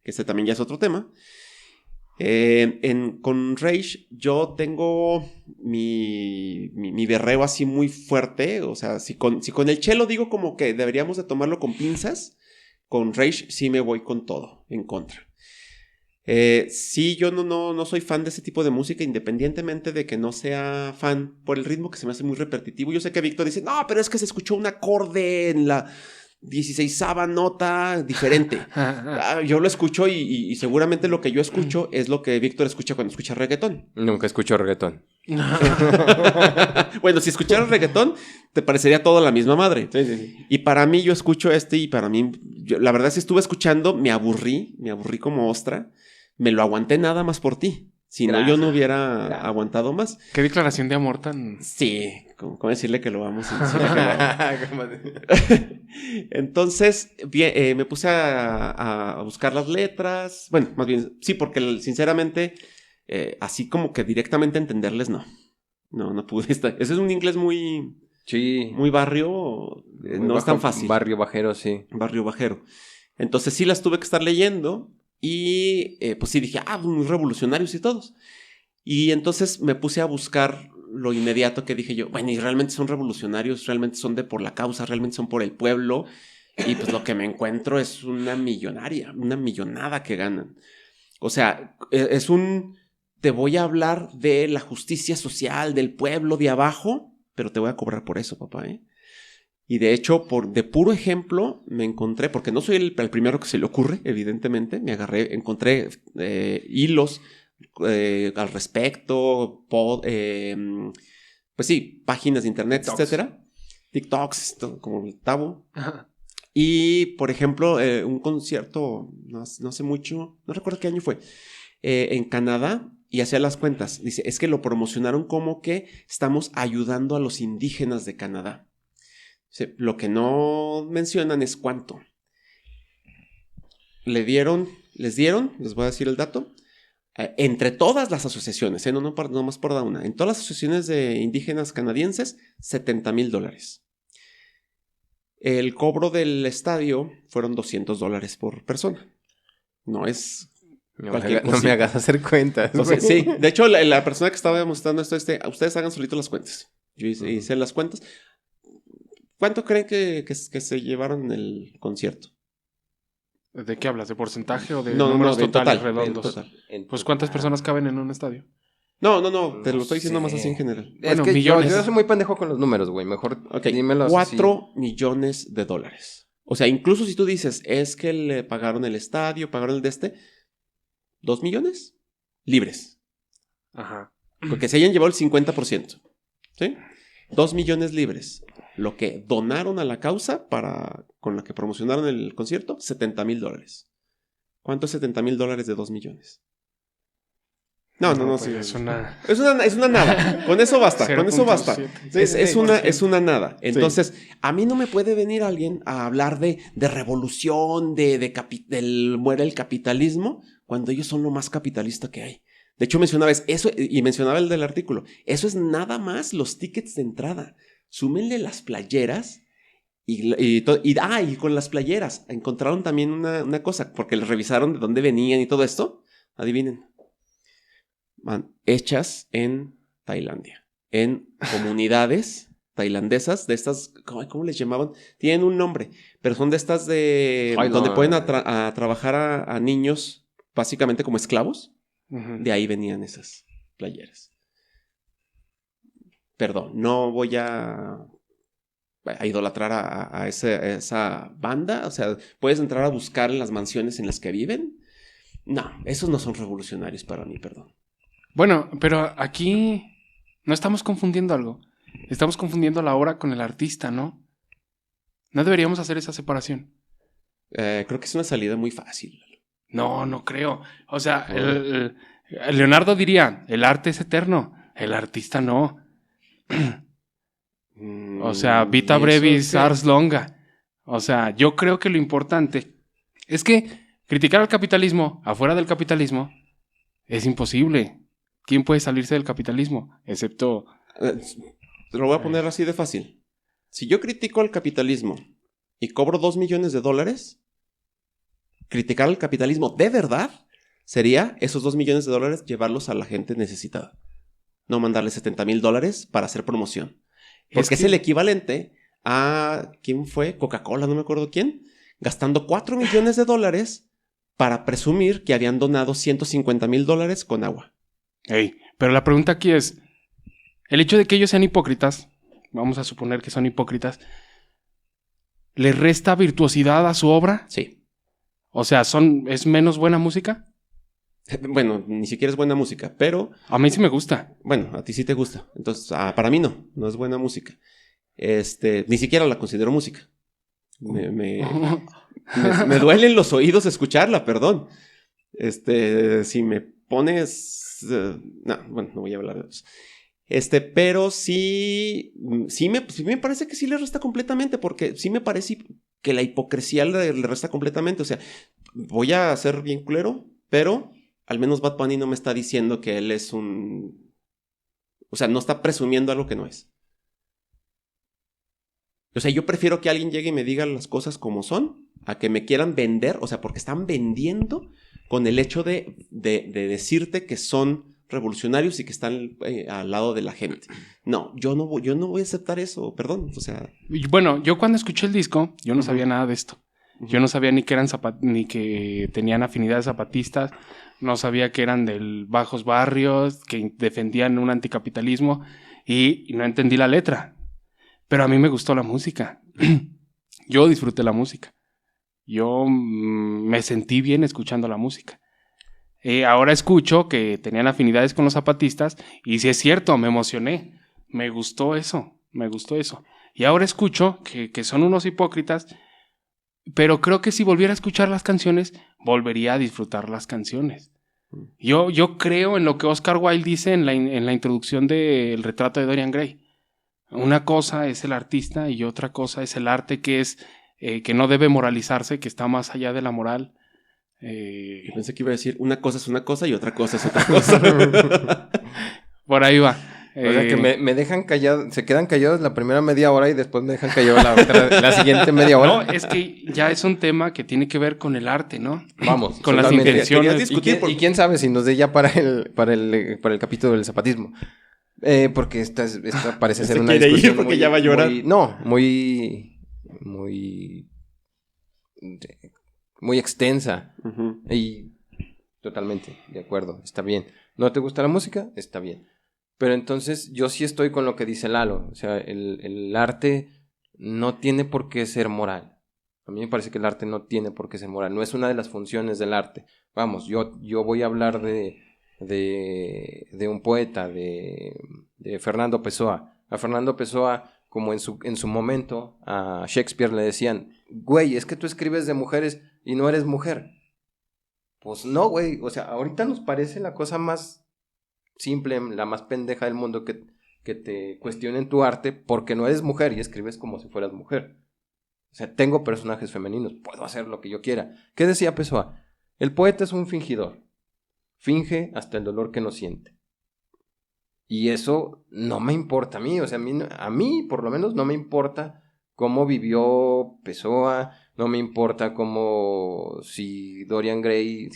que ese también ya es otro tema. Con Rage yo tengo mi berreo así muy fuerte. O sea, si con el Che lo digo como que deberíamos de tomarlo con pinzas, con Rage sí me voy con todo en contra. Sí, yo no soy fan de ese tipo de música, independientemente de que no sea fan por el ritmo, que se me hace muy repetitivo. Yo sé que Víctor dice, no, pero es que se escuchó un acorde en la 16ª nota diferente. Yo lo escucho y seguramente lo que yo escucho es lo que Víctor escucha cuando escucha reggaetón. Nunca escucho reggaetón. Bueno, si escucharas reggaetón, te parecería todo la misma madre. Sí. Y para mí, yo escucho y para mí, la verdad, si estuve escuchando, me aburrí como ostra. Me lo aguanté nada más por ti. Si no, yo no hubiera aguantado más. Qué declaración de amor tan... Sí, ¿cómo decirle que lo amo? Entonces, bien, me puse a buscar las letras. Bueno, más bien, sí, porque sinceramente, así como que directamente entenderles, no pude estar. Ese es un inglés muy... Sí. Muy barrio, no es tan fácil. Barrio bajero, sí. Barrio bajero. Entonces sí las tuve que estar leyendo. Y pues sí dije, muy revolucionarios y todos. Y entonces me puse a buscar lo inmediato que dije yo, bueno, y realmente son revolucionarios, realmente son por la causa, realmente son por el pueblo. Y pues lo que me encuentro es una millonada que ganan. O sea, te voy a hablar de la justicia social, del pueblo de abajo, pero te voy a cobrar por eso, papá, ¿eh? Y de hecho, de puro ejemplo, me encontré, porque no soy el primero que se le ocurre, evidentemente, encontré hilos al respecto, pues sí, páginas de internet, TikToks, etcétera. TikToks, como el Tabo. Ajá. Y, por ejemplo, un concierto, no hace mucho, no recuerdo qué año fue, en Canadá, y hacía las cuentas. Dice, es que lo promocionaron como que estamos ayudando a los indígenas de Canadá. Sí, lo que no mencionan es cuánto. Les voy a decir el dato, entre todas las asociaciones, no más por dar una, en todas las asociaciones de indígenas canadienses, $70,000. El cobro del estadio fueron $200 por persona. No es No cualquier me cosita. hagas hacer cuentas. Entonces, sí, de hecho, la persona que estaba demostrando esto, ustedes hagan solitos las cuentas. Yo hice las cuentas. ¿Cuánto creen que se llevaron en el concierto? ¿De qué hablas? ¿De porcentaje o de No, números de totales total, redondos? en total. Pues ¿cuántas personas caben en un estadio? No, te lo No estoy diciendo sé. más así en general. Es Bueno, que millones. yo soy muy pendejo con los números, güey. Mejor Ok, dímelo así. $4 millones. O sea, incluso si tú dices, es que le pagaron el estadio, pagaron el de este, ¿2 millones? Libres. Ajá. Porque se hayan llevado el 50%. ¿Sí? 2 millones libres. Lo que donaron a la causa con la que promocionaron el concierto, $70,000. ¿Cuánto es $70,000 de 2 millones? No, pues sí. es una... Es una nada. Con eso basta. Con eso basta. 0.7. Es una nada. Entonces, a mí no me puede venir alguien a hablar de revolución, del muere el capitalismo, cuando ellos son lo más capitalista que hay. De hecho, mencionaba eso, y mencionaba el del artículo. Eso es nada más los tickets de entrada. Súmenle las playeras. Y con las playeras encontraron también una cosa, porque les revisaron de dónde venían y todo esto. Adivinen. Hechas en Tailandia, en comunidades tailandesas, de estas, ¿cómo les llamaban? Tienen un nombre, pero son de estas donde pueden a trabajar a niños básicamente como esclavos. Uh-huh. De ahí venían esas playeras. Perdón, no voy a idolatrar a esa banda. O sea, puedes entrar a buscar en las mansiones en las que viven. No, esos no son revolucionarios para mí, perdón. Bueno, pero aquí no estamos confundiendo algo. Estamos confundiendo la obra con el artista, ¿no? No deberíamos hacer esa separación. Creo que es una salida muy fácil. No creo. O sea, Leonardo diría, el arte es eterno, el artista no. O sea, vita brevis ars longa. O sea, yo creo que lo importante es que criticar al capitalismo afuera del capitalismo es imposible. ¿Quién puede salirse del capitalismo? Excepto... Te lo voy a poner así de fácil. Si yo critico al capitalismo y cobro $2 millones, criticar al capitalismo de verdad sería esos $2 millones llevarlos a la gente necesitada. No mandarle $70,000 para hacer promoción. Porque es el equivalente a... ¿Quién fue? Coca-Cola, no me acuerdo quién. Gastando $4 millones para presumir que habían donado $150,000 con agua. Hey, pero la pregunta aquí es, el hecho de que ellos sean hipócritas, vamos a suponer que son hipócritas, ¿les resta virtuosidad a su obra? Sí. O sea, ¿es menos buena música? Bueno, ni siquiera es buena música, pero... A mí sí me gusta. Bueno, a ti sí te gusta. Entonces, para mí no es buena música. Ni siquiera la considero música. Me duelen los oídos escucharla, perdón. Si me pones... no voy a hablar de eso. Pero sí me parece que sí le resta completamente, porque sí me parece que la hipocresía le resta completamente. O sea, voy a ser bien culero, pero al menos Bad Bunny no me está diciendo que él es un... O sea, no está presumiendo algo que no es. O sea, yo prefiero que alguien llegue y me diga las cosas como son, a que me quieran vender, o sea, porque están vendiendo con el hecho de decirte que son revolucionarios y que están al lado de la gente. No, yo no voy a aceptar eso, perdón, o sea... Bueno, yo cuando escuché el disco, yo no sabía nada de esto. Yo no sabía ni que eran ni que tenían afinidades zapatistas, no sabía que eran del bajos barrios, que defendían un anticapitalismo y no entendí la letra. Pero a mí me gustó la música. Yo disfruté la música. Yo me sentí bien escuchando la música. Ahora escucho que tenían afinidades con los zapatistas y sí es cierto, me emocioné. Me gustó eso. Y ahora escucho que son unos hipócritas, pero creo que si volviera a escuchar las canciones, volvería a disfrutar las canciones. Yo creo en lo que Oscar Wilde dice en la introducción del retrato de Dorian Gray. Una cosa es el artista y otra cosa es el arte, que es que no debe moralizarse, que está más allá de la moral. Yo pensé que iba a decir una cosa es una cosa y otra cosa es otra cosa. Por ahí va. O sea que me dejan callado, se quedan callados la primera media hora y después me dejan callado la siguiente media hora. No, es que ya es un tema que tiene que ver con el arte, ¿no? Vamos, con las totalmente. intenciones. ¿Y quién sabe si nos dé ya para el capítulo del zapatismo? Porque esta parece ser una quiere ir discusión porque ya va a llorar. muy extensa. Uh-huh. Y totalmente, de acuerdo, está bien. ¿No te gusta la música? Está bien. Pero entonces yo sí estoy con lo que dice Lalo. O sea, el arte no tiene por qué ser moral. A mí me parece que el arte no tiene por qué ser moral. No es una de las funciones del arte. Vamos, yo voy a hablar de un poeta, de Fernando Pessoa. A Fernando Pessoa, como en su momento, a Shakespeare le decían, güey, es que tú escribes de mujeres y no eres mujer. Pues no, güey. O sea, ahorita nos parece la cosa más simple, la más pendeja del mundo que te cuestionen tu arte porque no eres mujer y escribes como si fueras mujer. O sea, tengo personajes femeninos, puedo hacer lo que yo quiera. ¿Qué decía Pessoa? El poeta es un fingidor. Finge hasta el dolor que no siente. Y eso no me importa a mí. O sea, a mí por lo menos no me importa cómo vivió Pessoa. No me importa si Dorian Gray,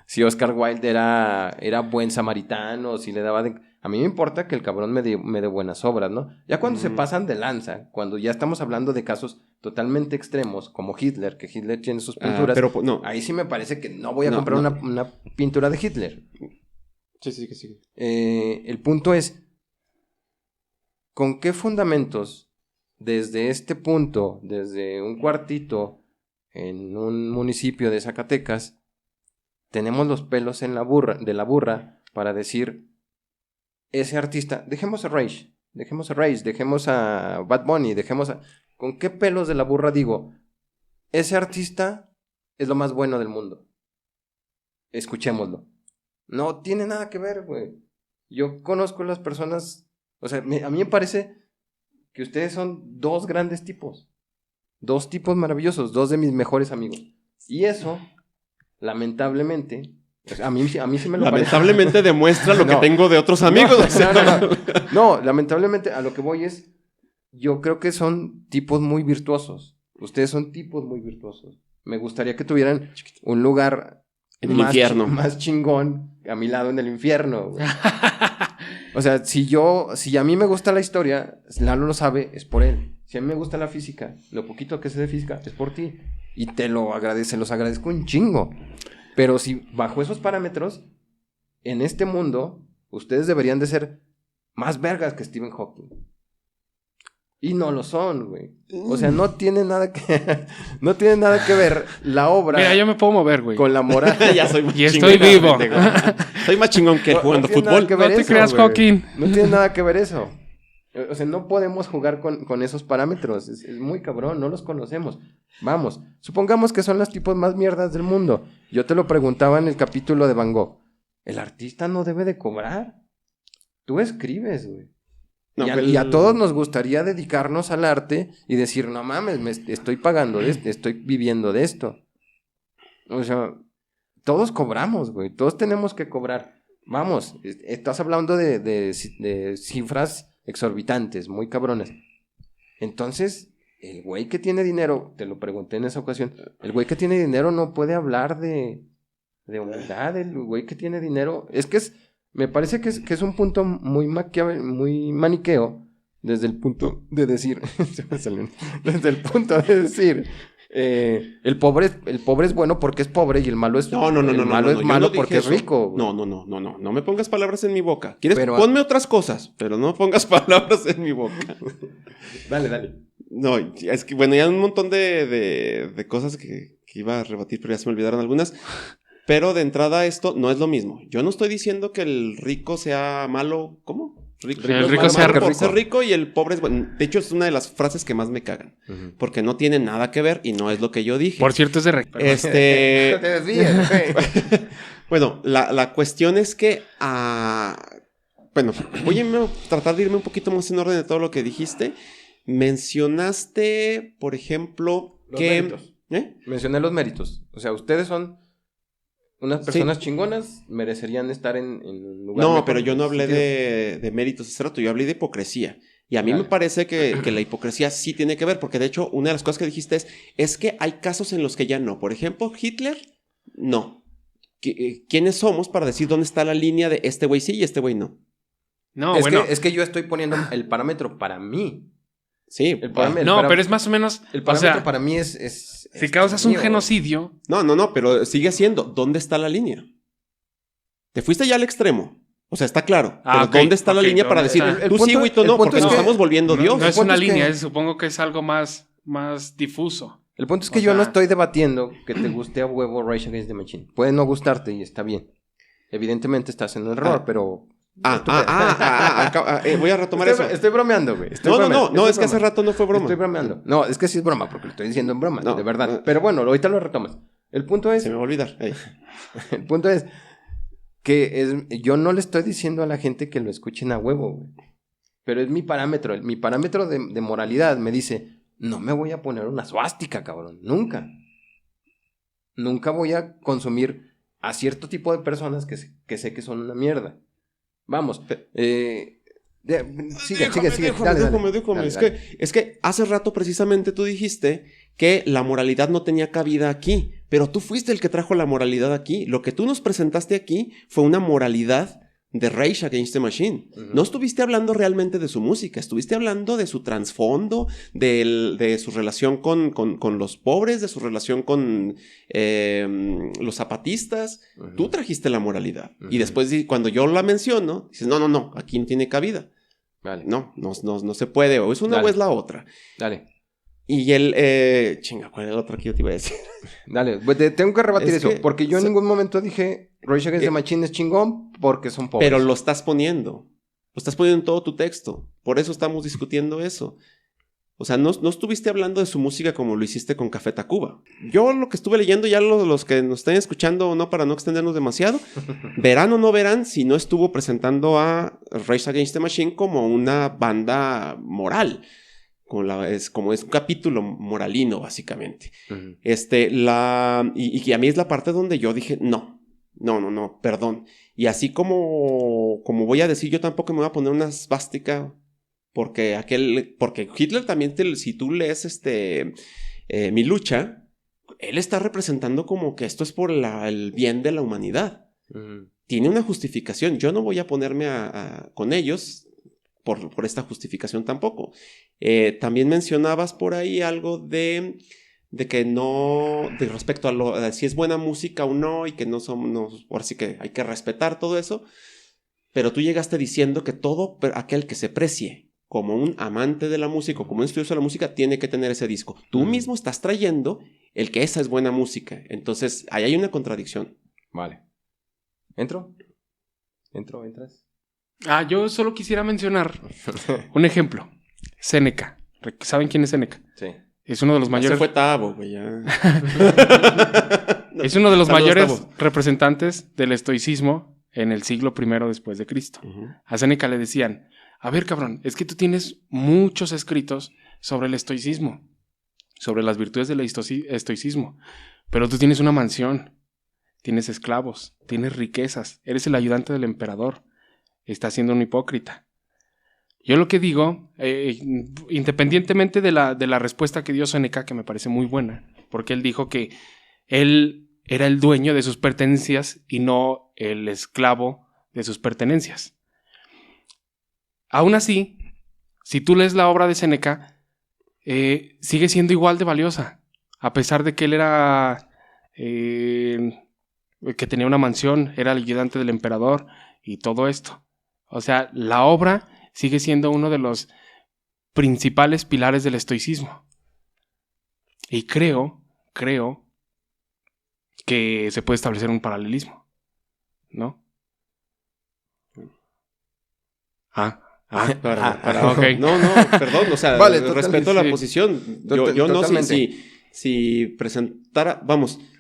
si Oscar Wilde era buen samaritano, si le daba a mí me importa que el cabrón me dé buenas obras, ¿no? Ya cuando se pasan de lanza, cuando ya estamos hablando de casos totalmente extremos, como Hitler, que Hitler tiene sus pinturas, pero no. Ahí sí me parece que no voy a comprar una pintura de Hitler. Sí, que sí. El punto es, ¿con qué fundamentos desde este punto, desde un cuartito en un municipio de Zacatecas, tenemos los pelos de la burra para decir, ese artista, dejemos a Rage, dejemos a Bad Bunny, ¿con qué pelos de la burra digo? Ese artista es lo más bueno del mundo. Escuchémoslo. No tiene nada que ver, güey. Yo conozco a las personas, o sea, a mí me parece que ustedes son dos grandes tipos. Dos tipos maravillosos, dos de mis mejores amigos. Y eso, lamentablemente, pues a mí sí me lo lamentablemente parece. Demuestra lo que tengo de otros amigos. No, lamentablemente a lo que voy es, yo creo que son tipos muy virtuosos. Ustedes son tipos muy virtuosos. Me gustaría que tuvieran un lugar en el infierno. Más chingón a mi lado en el infierno, güey. O sea, si a mí me gusta la historia, Lalo lo sabe, es por él. Si a mí me gusta la física, lo poquito que sé de física, es por ti. Y se los agradezco un chingo. Pero si bajo esos parámetros, en este mundo, ustedes deberían de ser más vergas que Stephen Hawking. Y no lo son, güey. O sea, no tiene nada que ver la obra. Mira, yo me puedo mover, güey. Con la moral. Ya soy más y estoy vivo. Soy más chingón que jugando fútbol. No te creas, Joaquín. No tiene nada que ver eso. O sea, no podemos jugar con esos parámetros. Es muy cabrón, no los conocemos. Vamos, supongamos que son los tipos más mierdas del mundo. Yo te lo preguntaba en el capítulo de Van Gogh. El artista no debe de cobrar. Tú escribes, güey. No, y a todos nos gustaría dedicarnos al arte y decir, no mames, estoy pagando de esto, estoy viviendo de esto. O sea, todos cobramos, güey. Todos tenemos que cobrar. Vamos, estás hablando de cifras exorbitantes, muy cabrones. Entonces, el güey que tiene dinero, te lo pregunté en esa ocasión, el güey que tiene dinero no puede hablar de humildad. El güey que tiene dinero, me parece que es un punto muy maniqueo, desde el punto de decir, desde el punto de decir, el pobre es bueno porque es pobre y el malo es malo porque es rico. No me pongas palabras en mi boca. Ponme otras cosas, pero no pongas palabras en mi boca. Dale. No, es que bueno, ya un montón de cosas que iba a rebatir, pero ya se me olvidaron algunas. Pero de entrada esto no es lo mismo. Yo no estoy diciendo que el rico sea malo. ¿Cómo? El rico sea rico. Ser rico y el pobre es bueno. De hecho, es una de las frases que más me cagan. Uh-huh. Porque no tiene nada que ver y no es lo que yo dije. Por cierto, es de No te desvíes, Bueno, la cuestión es que bueno, voy a tratar de irme un poquito más en orden de todo lo que dijiste. Mencionaste, por ejemplo, Los méritos. ¿Eh? Mencioné los méritos. O sea, ustedes son unas personas chingonas, merecerían estar en un lugar No, mejor. pero yo no hablé de méritos hace rato, yo hablé de hipocresía. Y a mí Dale. me parece que la hipocresía sí tiene que ver, porque de hecho, una de las cosas que dijiste es que hay casos en los que ya no. Por ejemplo, Hitler, no. ¿Quiénes somos para decir dónde está la línea de este güey sí y este güey no? No, Es que yo estoy poniendo el parámetro para mí. Sí, pero es más o menos... El parámetro o sea, para mí es si causas un mío. genocidio... No, pero sigue siendo, ¿dónde está la línea? Te fuiste ya al extremo. O sea, está claro. Pero ok, ¿dónde está la ok, línea para ¿dónde decir, está? tú sí, güey, tú no? Porque es nos que estamos volviendo Dios. No es punto una es que- línea, supongo que es algo más difuso. El punto es que O yo no sea- estoy debatiendo que te guste a huevo Rage Against the Machine. Puede no gustarte y está bien. Evidentemente estás en el error, pero... Voy a retomar eso. Estoy bromeando, güey. No, es que hace rato no fue broma. Estoy bromeando. No, es que sí es broma, porque lo estoy diciendo en broma, No, de verdad. Pero bueno, ahorita lo retomas. El punto es... Se me va a olvidar. El punto es que yo no le estoy diciendo a la gente que lo escuchen a huevo, güey. Pero es mi parámetro. Mi parámetro de moralidad me dice, no me voy a poner una suástica, cabrón. Nunca. Nunca voy a consumir a cierto tipo de personas que sé que son una mierda. Vamos. Sigue. Déjame. Es que hace rato precisamente tú dijiste que la moralidad no tenía cabida aquí, pero tú fuiste el que trajo la moralidad aquí. Lo que tú nos presentaste aquí fue una moralidad de Rage Against the Machine. Uh-huh. No estuviste hablando realmente de su música, estuviste hablando de su trasfondo, de su relación con los pobres, de su relación con los zapatistas. Uh-huh. Tú trajiste la moralidad. Uh-huh. Y después, cuando yo la menciono, dices, no, aquí no tiene cabida. Vale. No se puede, o es una o es la otra. Dale. Y él, ¿cuál era el otro que yo te iba a decir? Dale, pues tengo que rebatir Es eso, que- porque yo en ningún momento dije Rage Against the Machine es chingón porque son pobres. Pero lo estás poniendo en todo tu texto, por eso estamos discutiendo eso. O sea, no estuviste hablando de su música como lo hiciste con Café Tacuba. Yo lo que estuve leyendo, ya los que nos estén escuchando, no para no extendernos demasiado, verán o no verán si no estuvo presentando a Rage Against the Machine como una banda moral. Como es un capítulo moralino, básicamente. Uh-huh. Y que a mí es la parte donde yo dije, no, perdón. Y así como voy a decir, yo tampoco me voy a poner una svástica, porque Hitler también, si tú lees Mi Lucha, él está representando como que esto es por el bien de la humanidad. Uh-huh. Tiene una justificación. Yo no voy a ponerme con ellos por esta justificación tampoco. También mencionabas por ahí algo de que no, de respecto a si es buena música o no, y que no somos, ahora sí que hay que respetar todo eso, pero tú llegaste diciendo que todo aquel que se precie como un amante de la música o como un estudioso de la música tiene que tener ese disco. Tú mismo estás trayendo el que esa es buena música, entonces ahí hay una contradicción. Vale. ¿Entras? Yo solo quisiera mencionar un ejemplo. Séneca. ¿Saben quién es Séneca? Sí. Es uno de los mayores... Se fue Tavo, güey, ya. Es uno de los Saludos, mayores Tavo. representantes del estoicismo en el siglo I después de Cristo. Uh-huh. A Séneca le decían, a ver, cabrón, es que tú tienes muchos escritos sobre el estoicismo, sobre las virtudes del estoicismo, pero tú tienes una mansión, tienes esclavos, tienes riquezas, eres el ayudante del emperador, estás siendo un hipócrita. Yo lo que digo, independientemente de la respuesta que dio Séneca, que me parece muy buena, porque él dijo que él era el dueño de sus pertenencias y no el esclavo de sus pertenencias. Aún así, si tú lees la obra de Séneca, sigue siendo igual de valiosa, a pesar de que él era que tenía una mansión, era el ayudante del emperador y todo esto. O sea, la obra sigue siendo uno de los principales pilares del estoicismo. Y creo que se puede establecer un paralelismo, ¿no? Ok. No, perdón, o sea, Vale, respeto la sí. posición. Yo no, Totalmente. si presentara,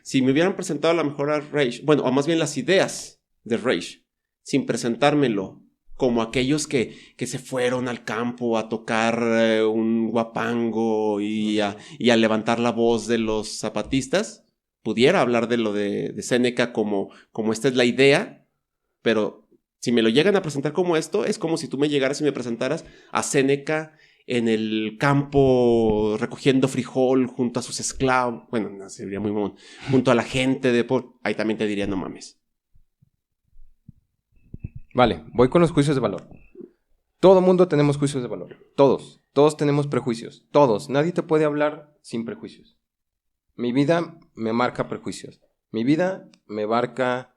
si me hubieran presentado a lo mejor a Rage, bueno, o más bien las ideas de Rage, sin presentármelo como aquellos que se fueron al campo a tocar un guapango y a levantar la voz de los zapatistas. Pudiera hablar de lo de Séneca como esta es la idea, pero si me lo llegan a presentar como esto, es como si tú me llegaras y me presentaras a Séneca en el campo recogiendo frijol junto a sus esclavos. Bueno, no, sería muy mamón. Junto a la gente de ahí también te diría, no mames. Vale, voy con los juicios de valor. Todo mundo tenemos juicios de valor. Todos. Todos tenemos prejuicios. Todos. Nadie te puede hablar sin prejuicios. Mi vida me marca prejuicios. Mi vida me marca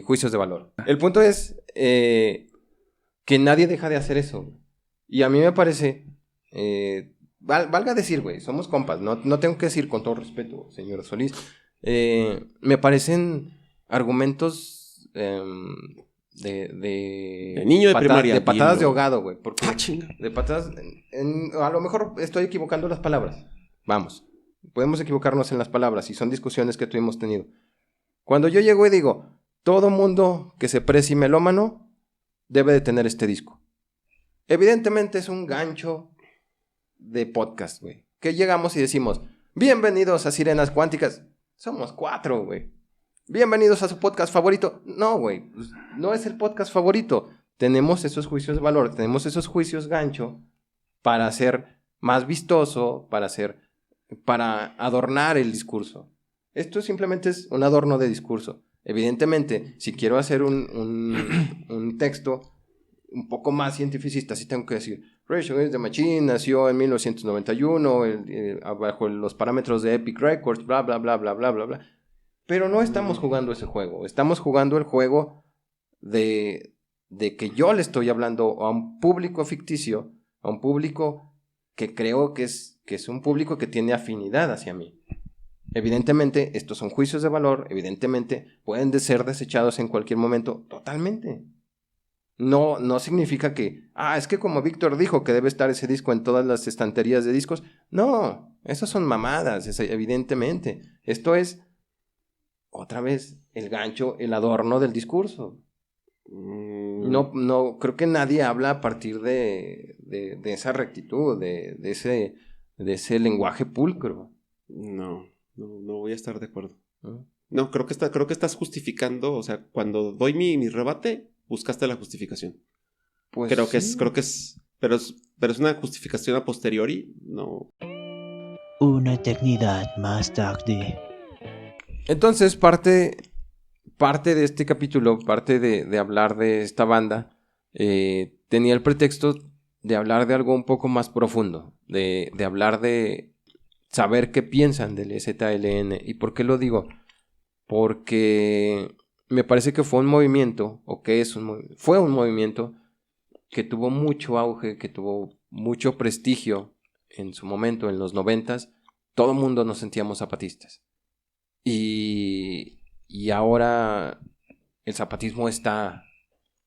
juicios de valor. El punto es que nadie deja de hacer eso. Y a mí me parece... valga decir, güey, somos compas. No tengo que decir con todo respeto, señor Solís. Me parecen argumentos... de niño de primaria. De patadas de ahogado, güey. Chinga. De patadas... a lo mejor estoy equivocando las palabras. Vamos. Podemos equivocarnos en las palabras y son discusiones que tuvimos tenido. Cuando yo llego y digo, todo mundo que se precie melómano debe de tener este disco. Evidentemente es un gancho de podcast, güey. Que llegamos y decimos, bienvenidos a Sirenas Cuánticas. Somos 4, güey. Bienvenidos a su podcast favorito. No, güey, no es el podcast favorito. Tenemos esos juicios de valor, tenemos esos juicios gancho para hacer más vistoso, para adornar el discurso. Esto simplemente es un adorno de discurso. Evidentemente, si quiero hacer un texto un poco más cientificista, sí tengo que decir, Rage Against the Machine nació en 1991, bajo los parámetros de Epic Records, bla, bla, bla, bla, bla, bla, bla. Pero no estamos jugando ese juego. Estamos jugando el juego de que yo le estoy hablando a un público ficticio, a un público que creo que es un público que tiene afinidad hacia mí. Evidentemente, estos son juicios de valor. Evidentemente, pueden ser desechados en cualquier momento. Totalmente. No significa que... es que como Víctor dijo que debe estar ese disco en todas las estanterías de discos. No, esas son mamadas, evidentemente. Esto es... Otra vez, el gancho, el adorno del discurso. No, creo que nadie habla a partir de esa rectitud, de ese lenguaje pulcro. No voy a estar de acuerdo. No, creo que estás justificando, o sea, cuando doy mi rebate, buscaste la justificación. Pues creo que sí. pero es una justificación a posteriori, no. Una eternidad más tarde. Entonces, parte de este capítulo, parte de hablar de esta banda, tenía el pretexto de hablar de algo un poco más profundo, de hablar de saber qué piensan del EZLN. ¿Y por qué lo digo? Porque me parece que fue un movimiento, fue un movimiento que tuvo mucho auge, que tuvo mucho prestigio en su momento, en los 90s. Todo el mundo nos sentíamos zapatistas. Y ahora el zapatismo está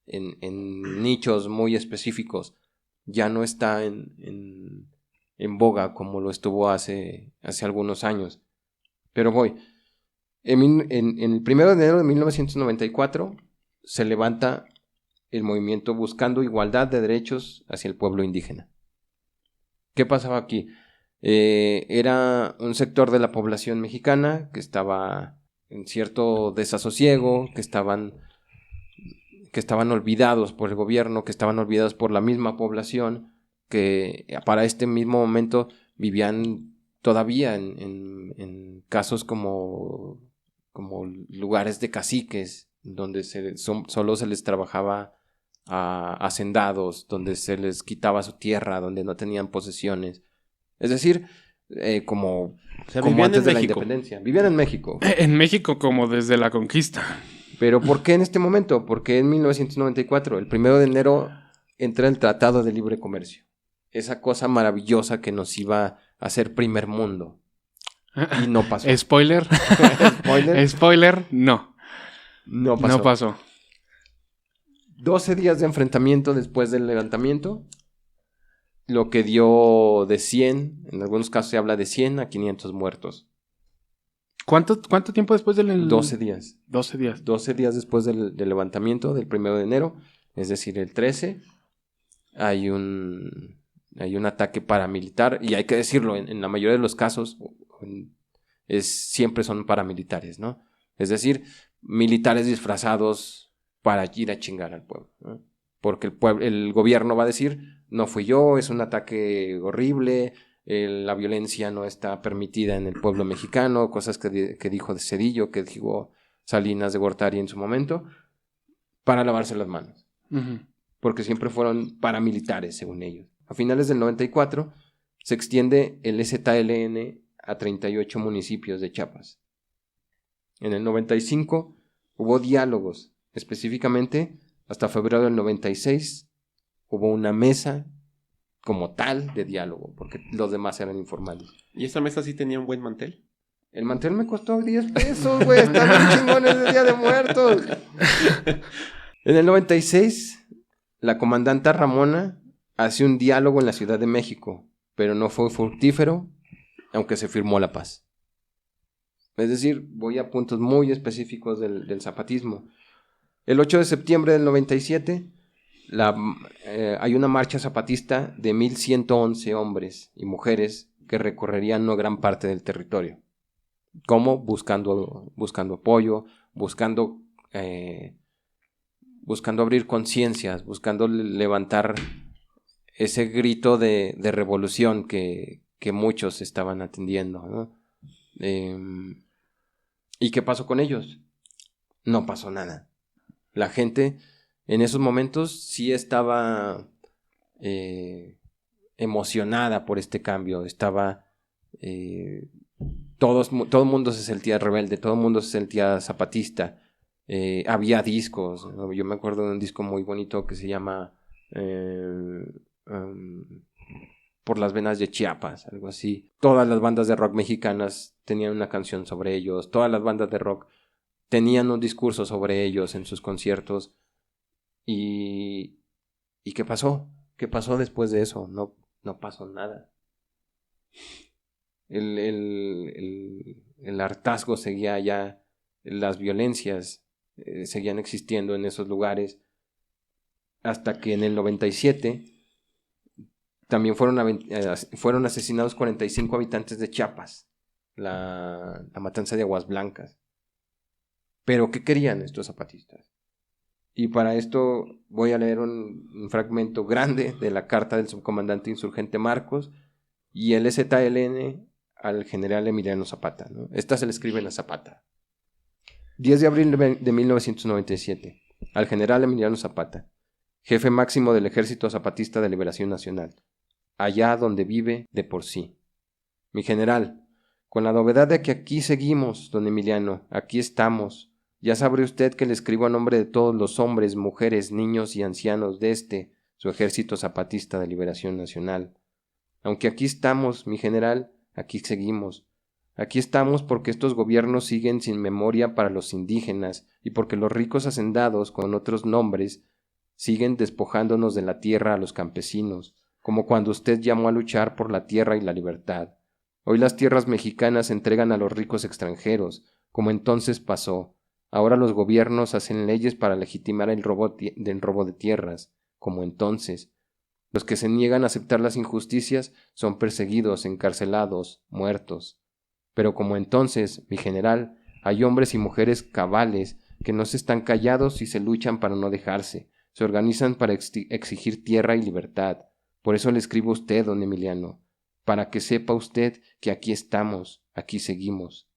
en nichos muy específicos. Ya no está en boga como lo estuvo hace algunos años. Pero voy. En el 1 de enero de 1994 se levanta el movimiento buscando igualdad de derechos hacia el pueblo indígena. ¿Qué pasaba aquí? Era un sector de la población mexicana que estaba en cierto desasosiego, que estaban olvidados por el gobierno, que estaban olvidados por la misma población, que para este mismo momento vivían todavía en casos como lugares de caciques, donde solo se les trabajaba a hacendados, donde se les quitaba su tierra, donde no tenían posesiones. Es decir, como antes de la independencia. Vivían en México. En México como desde la conquista. Pero ¿por qué en este momento? Porque en 1994, el 1 de enero, entra el Tratado de Libre Comercio. Esa cosa maravillosa que nos iba a hacer primer mundo. Y no pasó. Spoiler. Spoiler, no. No pasó. No pasó. 12 días de enfrentamiento después del levantamiento. Lo que dio de 100, en algunos casos se habla de 100 a 500 muertos. ¿Cuánto tiempo después del...? 12 días. 12 días. 12 días después del levantamiento, del 1 de enero. Es decir, el 13 hay un ataque paramilitar, y hay que decirlo, en la mayoría de los casos siempre son paramilitares, ¿no? Es decir, militares disfrazados para ir a chingar al pueblo, ¿no? Porque el gobierno va a decir, no fui yo, es un ataque horrible, la violencia no está permitida en el pueblo mexicano, cosas que dijo de Zedillo, que dijo Salinas de Gortari en su momento, para lavarse las manos. Uh-huh. Porque siempre fueron paramilitares, según ellos. A finales del 94 se extiende el EZLN a 38 municipios de Chiapas. En el 95 hubo diálogos, específicamente hasta febrero del 96 hubo una mesa como tal de diálogo, porque los demás eran informales. ¿Y esa mesa sí tenía un buen mantel? El mantel me costó 10 pesos, güey, están bien chingones de Día de Muertos. En el 96, la comandanta Ramona hace un diálogo en la Ciudad de México, pero no fue fructífero, aunque se firmó la paz. Es decir, voy a puntos muy específicos del zapatismo. El 8 de septiembre del 97, hay una marcha zapatista de 1,111 hombres y mujeres que recorrerían una gran parte del territorio. ¿Cómo? Buscando apoyo, buscando abrir conciencias, buscando levantar ese grito de revolución que muchos estaban atendiendo, ¿no? ¿Y qué pasó con ellos? No pasó nada. La gente en esos momentos sí estaba emocionada por este cambio, estaba... todo el mundo se sentía rebelde, todo el mundo se sentía zapatista. Había discos, ¿no? Yo me acuerdo de un disco muy bonito que se llama Por las venas de Chiapas, algo así. Todas las bandas de rock mexicanas tenían una canción sobre ellos, todas las bandas de rock tenían un discurso sobre ellos en sus conciertos. ¿Y qué pasó? ¿Qué pasó después de eso? No pasó nada. El hartazgo seguía allá, las violencias seguían existiendo en esos lugares, hasta que en el 97 también fueron asesinados 45 habitantes de Chiapas, la matanza de Aguas Blancas. ¿Pero qué querían estos zapatistas? Y para esto voy a leer un fragmento grande de la carta del subcomandante insurgente Marcos y el EZLN al general Emiliano Zapata, ¿no? Esta se le escriben a Zapata. 10 de abril de 1997. Al general Emiliano Zapata, jefe máximo del Ejército Zapatista de Liberación Nacional, allá donde vive de por sí. Mi general, con la novedad de que aquí seguimos, don Emiliano, aquí estamos. Ya sabe usted que le escribo a nombre de todos los hombres, mujeres, niños y ancianos de su Ejército Zapatista de Liberación Nacional. Aunque aquí estamos, mi general, aquí seguimos. Aquí estamos porque estos gobiernos siguen sin memoria para los indígenas y porque los ricos hacendados, con otros nombres, siguen despojándonos de la tierra a los campesinos, como cuando usted llamó a luchar por la tierra y la libertad. Hoy las tierras mexicanas se entregan a los ricos extranjeros, como entonces pasó. Ahora los gobiernos hacen leyes para legitimar el robo de tierras, como entonces. Los que se niegan a aceptar las injusticias son perseguidos, encarcelados, muertos. Pero como entonces, mi general, hay hombres y mujeres cabales que no se están callados y se luchan para no dejarse, se organizan para exigir tierra y libertad. Por eso le escribo a usted, don Emiliano, para que sepa usted que aquí estamos, aquí seguimos.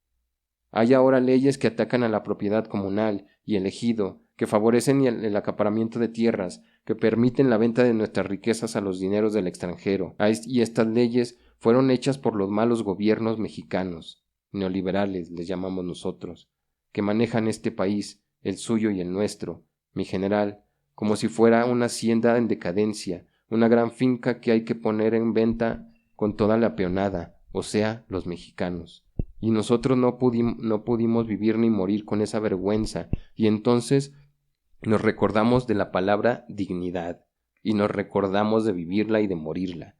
Hay ahora leyes que atacan a la propiedad comunal y el ejido, que favorecen el acaparamiento de tierras, que permiten la venta de nuestras riquezas a los dineros del extranjero. Y estas leyes fueron hechas por los malos gobiernos mexicanos, neoliberales les llamamos nosotros, que manejan este país, el suyo y el nuestro, mi general, como si fuera una hacienda en decadencia, una gran finca que hay que poner en venta con toda la peonada, o sea, los mexicanos. Y nosotros no pudimos vivir ni morir con esa vergüenza, y entonces nos recordamos de la palabra dignidad, y nos recordamos de vivirla y de morirla,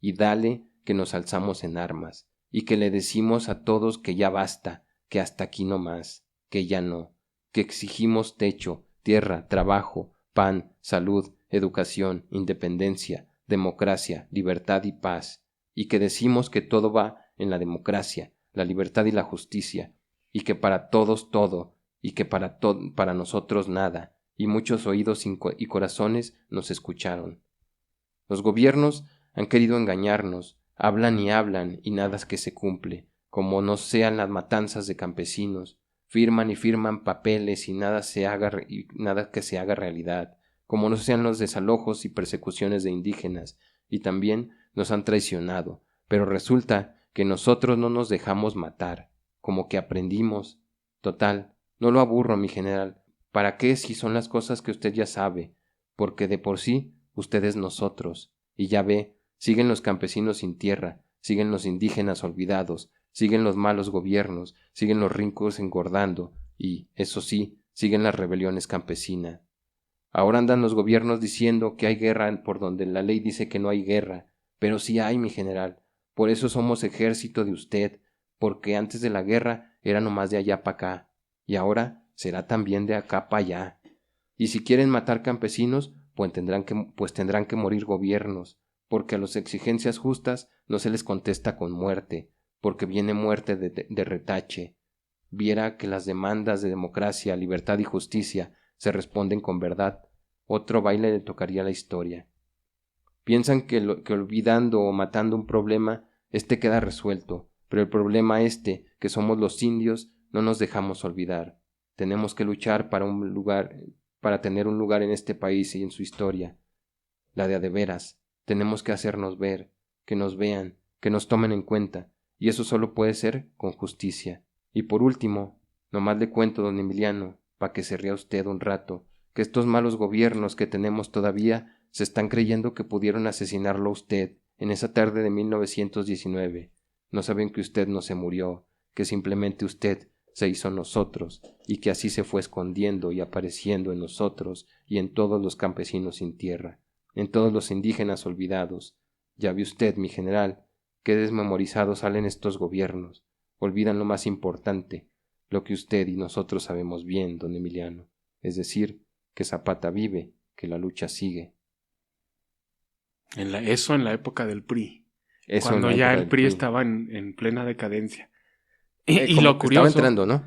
y dale que nos alzamos en armas, y que le decimos a todos que ya basta, que hasta aquí no más, que ya no, que exigimos techo, tierra, trabajo, pan, salud, educación, independencia, democracia, libertad y paz, y que decimos que todo va en la democracia, la libertad y la justicia, y que para todos todo, y que para nosotros nada, y muchos oídos y corazones nos escucharon. Los gobiernos han querido engañarnos, hablan y nada que se cumple, como no sean las matanzas de campesinos, firman y firman papeles y nada que se haga realidad, como no sean los desalojos y persecuciones de indígenas, y también nos han traicionado, pero resulta que nosotros no nos dejamos matar, como que aprendimos. Total, no lo aburro, mi general, ¿para qué si son las cosas que usted ya sabe? Porque de por sí usted es nosotros, y ya ve, siguen los campesinos sin tierra, siguen los indígenas olvidados, siguen los malos gobiernos, siguen los ricos engordando, y, eso sí, siguen las rebeliones campesinas. Ahora andan los gobiernos diciendo que hay guerra por donde la ley dice que no hay guerra, pero sí hay, mi general. Por eso somos ejército de usted, porque antes de la guerra era nomás de allá para acá, y ahora será también de acá para allá. Y si quieren matar campesinos, pues tendrán que morir gobiernos, porque a las exigencias justas no se les contesta con muerte, porque viene muerte de retache. Viera que las demandas de democracia, libertad y justicia se responden con verdad, otro baile le tocaría a la historia. Piensan que olvidando o matando un problema, este queda resuelto, pero el problema que somos los indios, no nos dejamos olvidar. Tenemos que luchar para tener un lugar en este país y en su historia, la de veras. Tenemos que hacernos ver, que nos vean, que nos tomen en cuenta, y eso solo puede ser con justicia. Y por último, nomás le cuento, don Emiliano, para que se ría usted un rato, que estos malos gobiernos que tenemos todavía se están creyendo que pudieron asesinarlo a usted en esa tarde de 1919. No saben que usted no se murió, que simplemente usted se hizo nosotros, y que así se fue escondiendo y apareciendo en nosotros y en todos los campesinos sin tierra, en todos los indígenas olvidados. Ya ve usted, mi general, qué desmemorizados salen estos gobiernos. Olvidan lo más importante, lo que usted y nosotros sabemos bien, don Emiliano, es decir, que Zapata vive, que la lucha sigue. Eso en la época del PRI. Eso cuando ya el PRI estaba en plena decadencia. Y lo curioso... Estaba entrando, ¿no?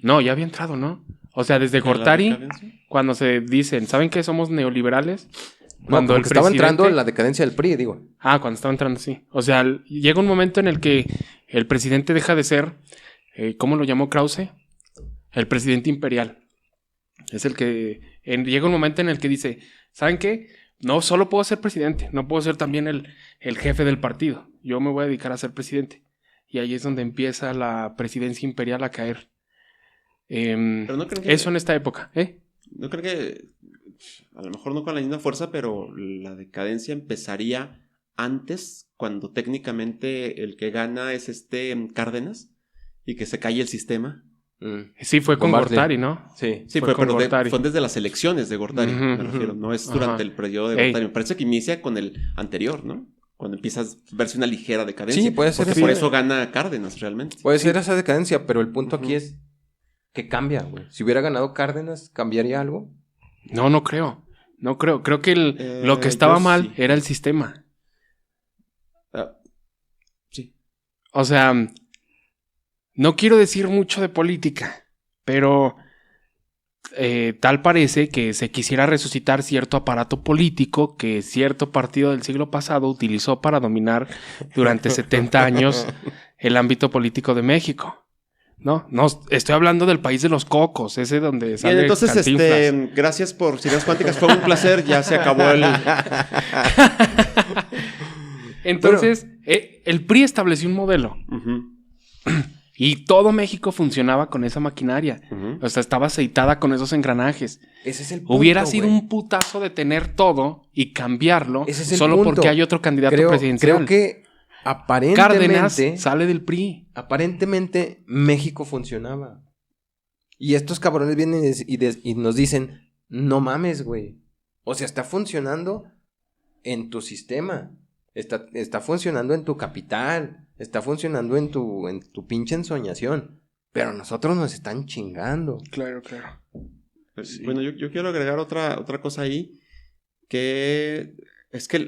No, ya había entrado, ¿no? O sea, desde Gortari, cuando se dicen, ¿saben qué? Somos neoliberales. Cuando el estaba entrando en la decadencia del PRI, digo. Cuando estaba entrando, sí. O sea, llega un momento en el que el presidente deja de ser, ¿cómo lo llamó Krause? El presidente imperial. Es el que... llega un momento en el que dice, ¿saben qué? No solo puedo ser presidente, no puedo ser también el jefe del partido. Yo me voy a dedicar a ser presidente. Y ahí es donde empieza la presidencia imperial a caer. Pero no creo que... Eso en esta época, No creo que... A lo mejor no con la misma fuerza, pero la decadencia empezaría antes, cuando técnicamente el que gana es Cárdenas, y que se cae el sistema. Sí, fue con Gortari, ¿no? Sí, fue con Gortari. Fue desde las elecciones de Gortari, me refiero. No es durante el periodo de Gortari. Me parece que inicia con el anterior, ¿no? Cuando empiezas a verse una ligera decadencia. Sí, puede ser. Porque por eso gana Cárdenas, realmente. Puede ser esa decadencia, pero el punto aquí es que cambia, güey. Si hubiera ganado Cárdenas, ¿cambiaría algo? No creo. No creo. Creo que lo que estaba mal era el sistema. Sí. O sea, no quiero decir mucho de política, pero tal parece que se quisiera resucitar cierto aparato político que cierto partido del siglo pasado utilizó para dominar durante 70 años el ámbito político de México. No, estoy hablando del país de los cocos, ese donde sale. Bien, entonces, Cantinflas. Gracias por Sirenas Cuánticas, fue un placer, ya se acabó el... Entonces, el PRI estableció un modelo. Y todo México funcionaba con esa maquinaria. O sea, estaba aceitada con esos engranajes. Ese es el punto, Hubiera sido un putazo de tener todo y cambiarlo solo porque hay otro candidato presidencial. Creo que aparentemente... Cárdenas sale del PRI. Aparentemente México funcionaba. Y estos cabrones vienen y nos dicen, no mames, güey. O sea, está funcionando en tu sistema. Está funcionando en tu capital. Está funcionando en tu pinche ensoñación. Pero nosotros nos están chingando. Claro. Sí. Bueno, yo quiero agregar otra cosa ahí, que es que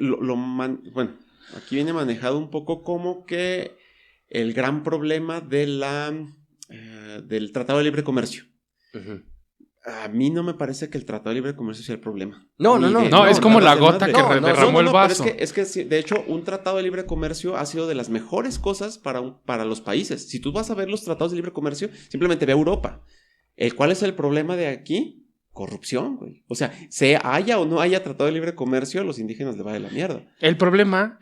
bueno, aquí viene manejado un poco como que el gran problema del Tratado de Libre Comercio. Ujú. A mí no me parece que el Tratado de Libre Comercio sea el problema. No, Ni no, no. de- No, es como la de gota madre. que derramó el pero vaso. es que sí, de hecho, un tratado de libre comercio ha sido de las mejores cosas para los países. Si tú vas a ver los tratados de libre comercio, simplemente ve a Europa. ¿Cuál es el problema de aquí? Corrupción, güey. O sea, se haya o no haya tratado de libre comercio, a los indígenas les va de la mierda. El problema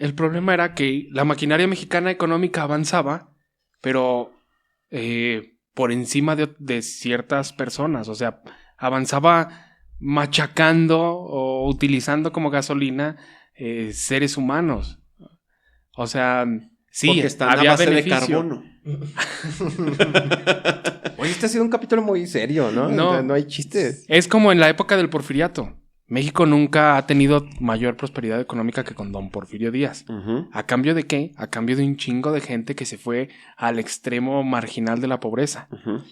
era que la maquinaria mexicana económica avanzaba, pero por encima de ciertas personas. O sea, avanzaba machacando o utilizando como gasolina seres humanos. O sea, sí, Porque están a había base beneficio. de carbono. Oye, este ha sido un capítulo muy serio, ¿no? No. No hay chistes. Es como en la época del Porfiriato. México nunca ha tenido mayor prosperidad económica que con don Porfirio Díaz. Ujú. ¿A cambio de qué? A cambio de un chingo de gente que se fue al extremo marginal de la pobreza. Ujú.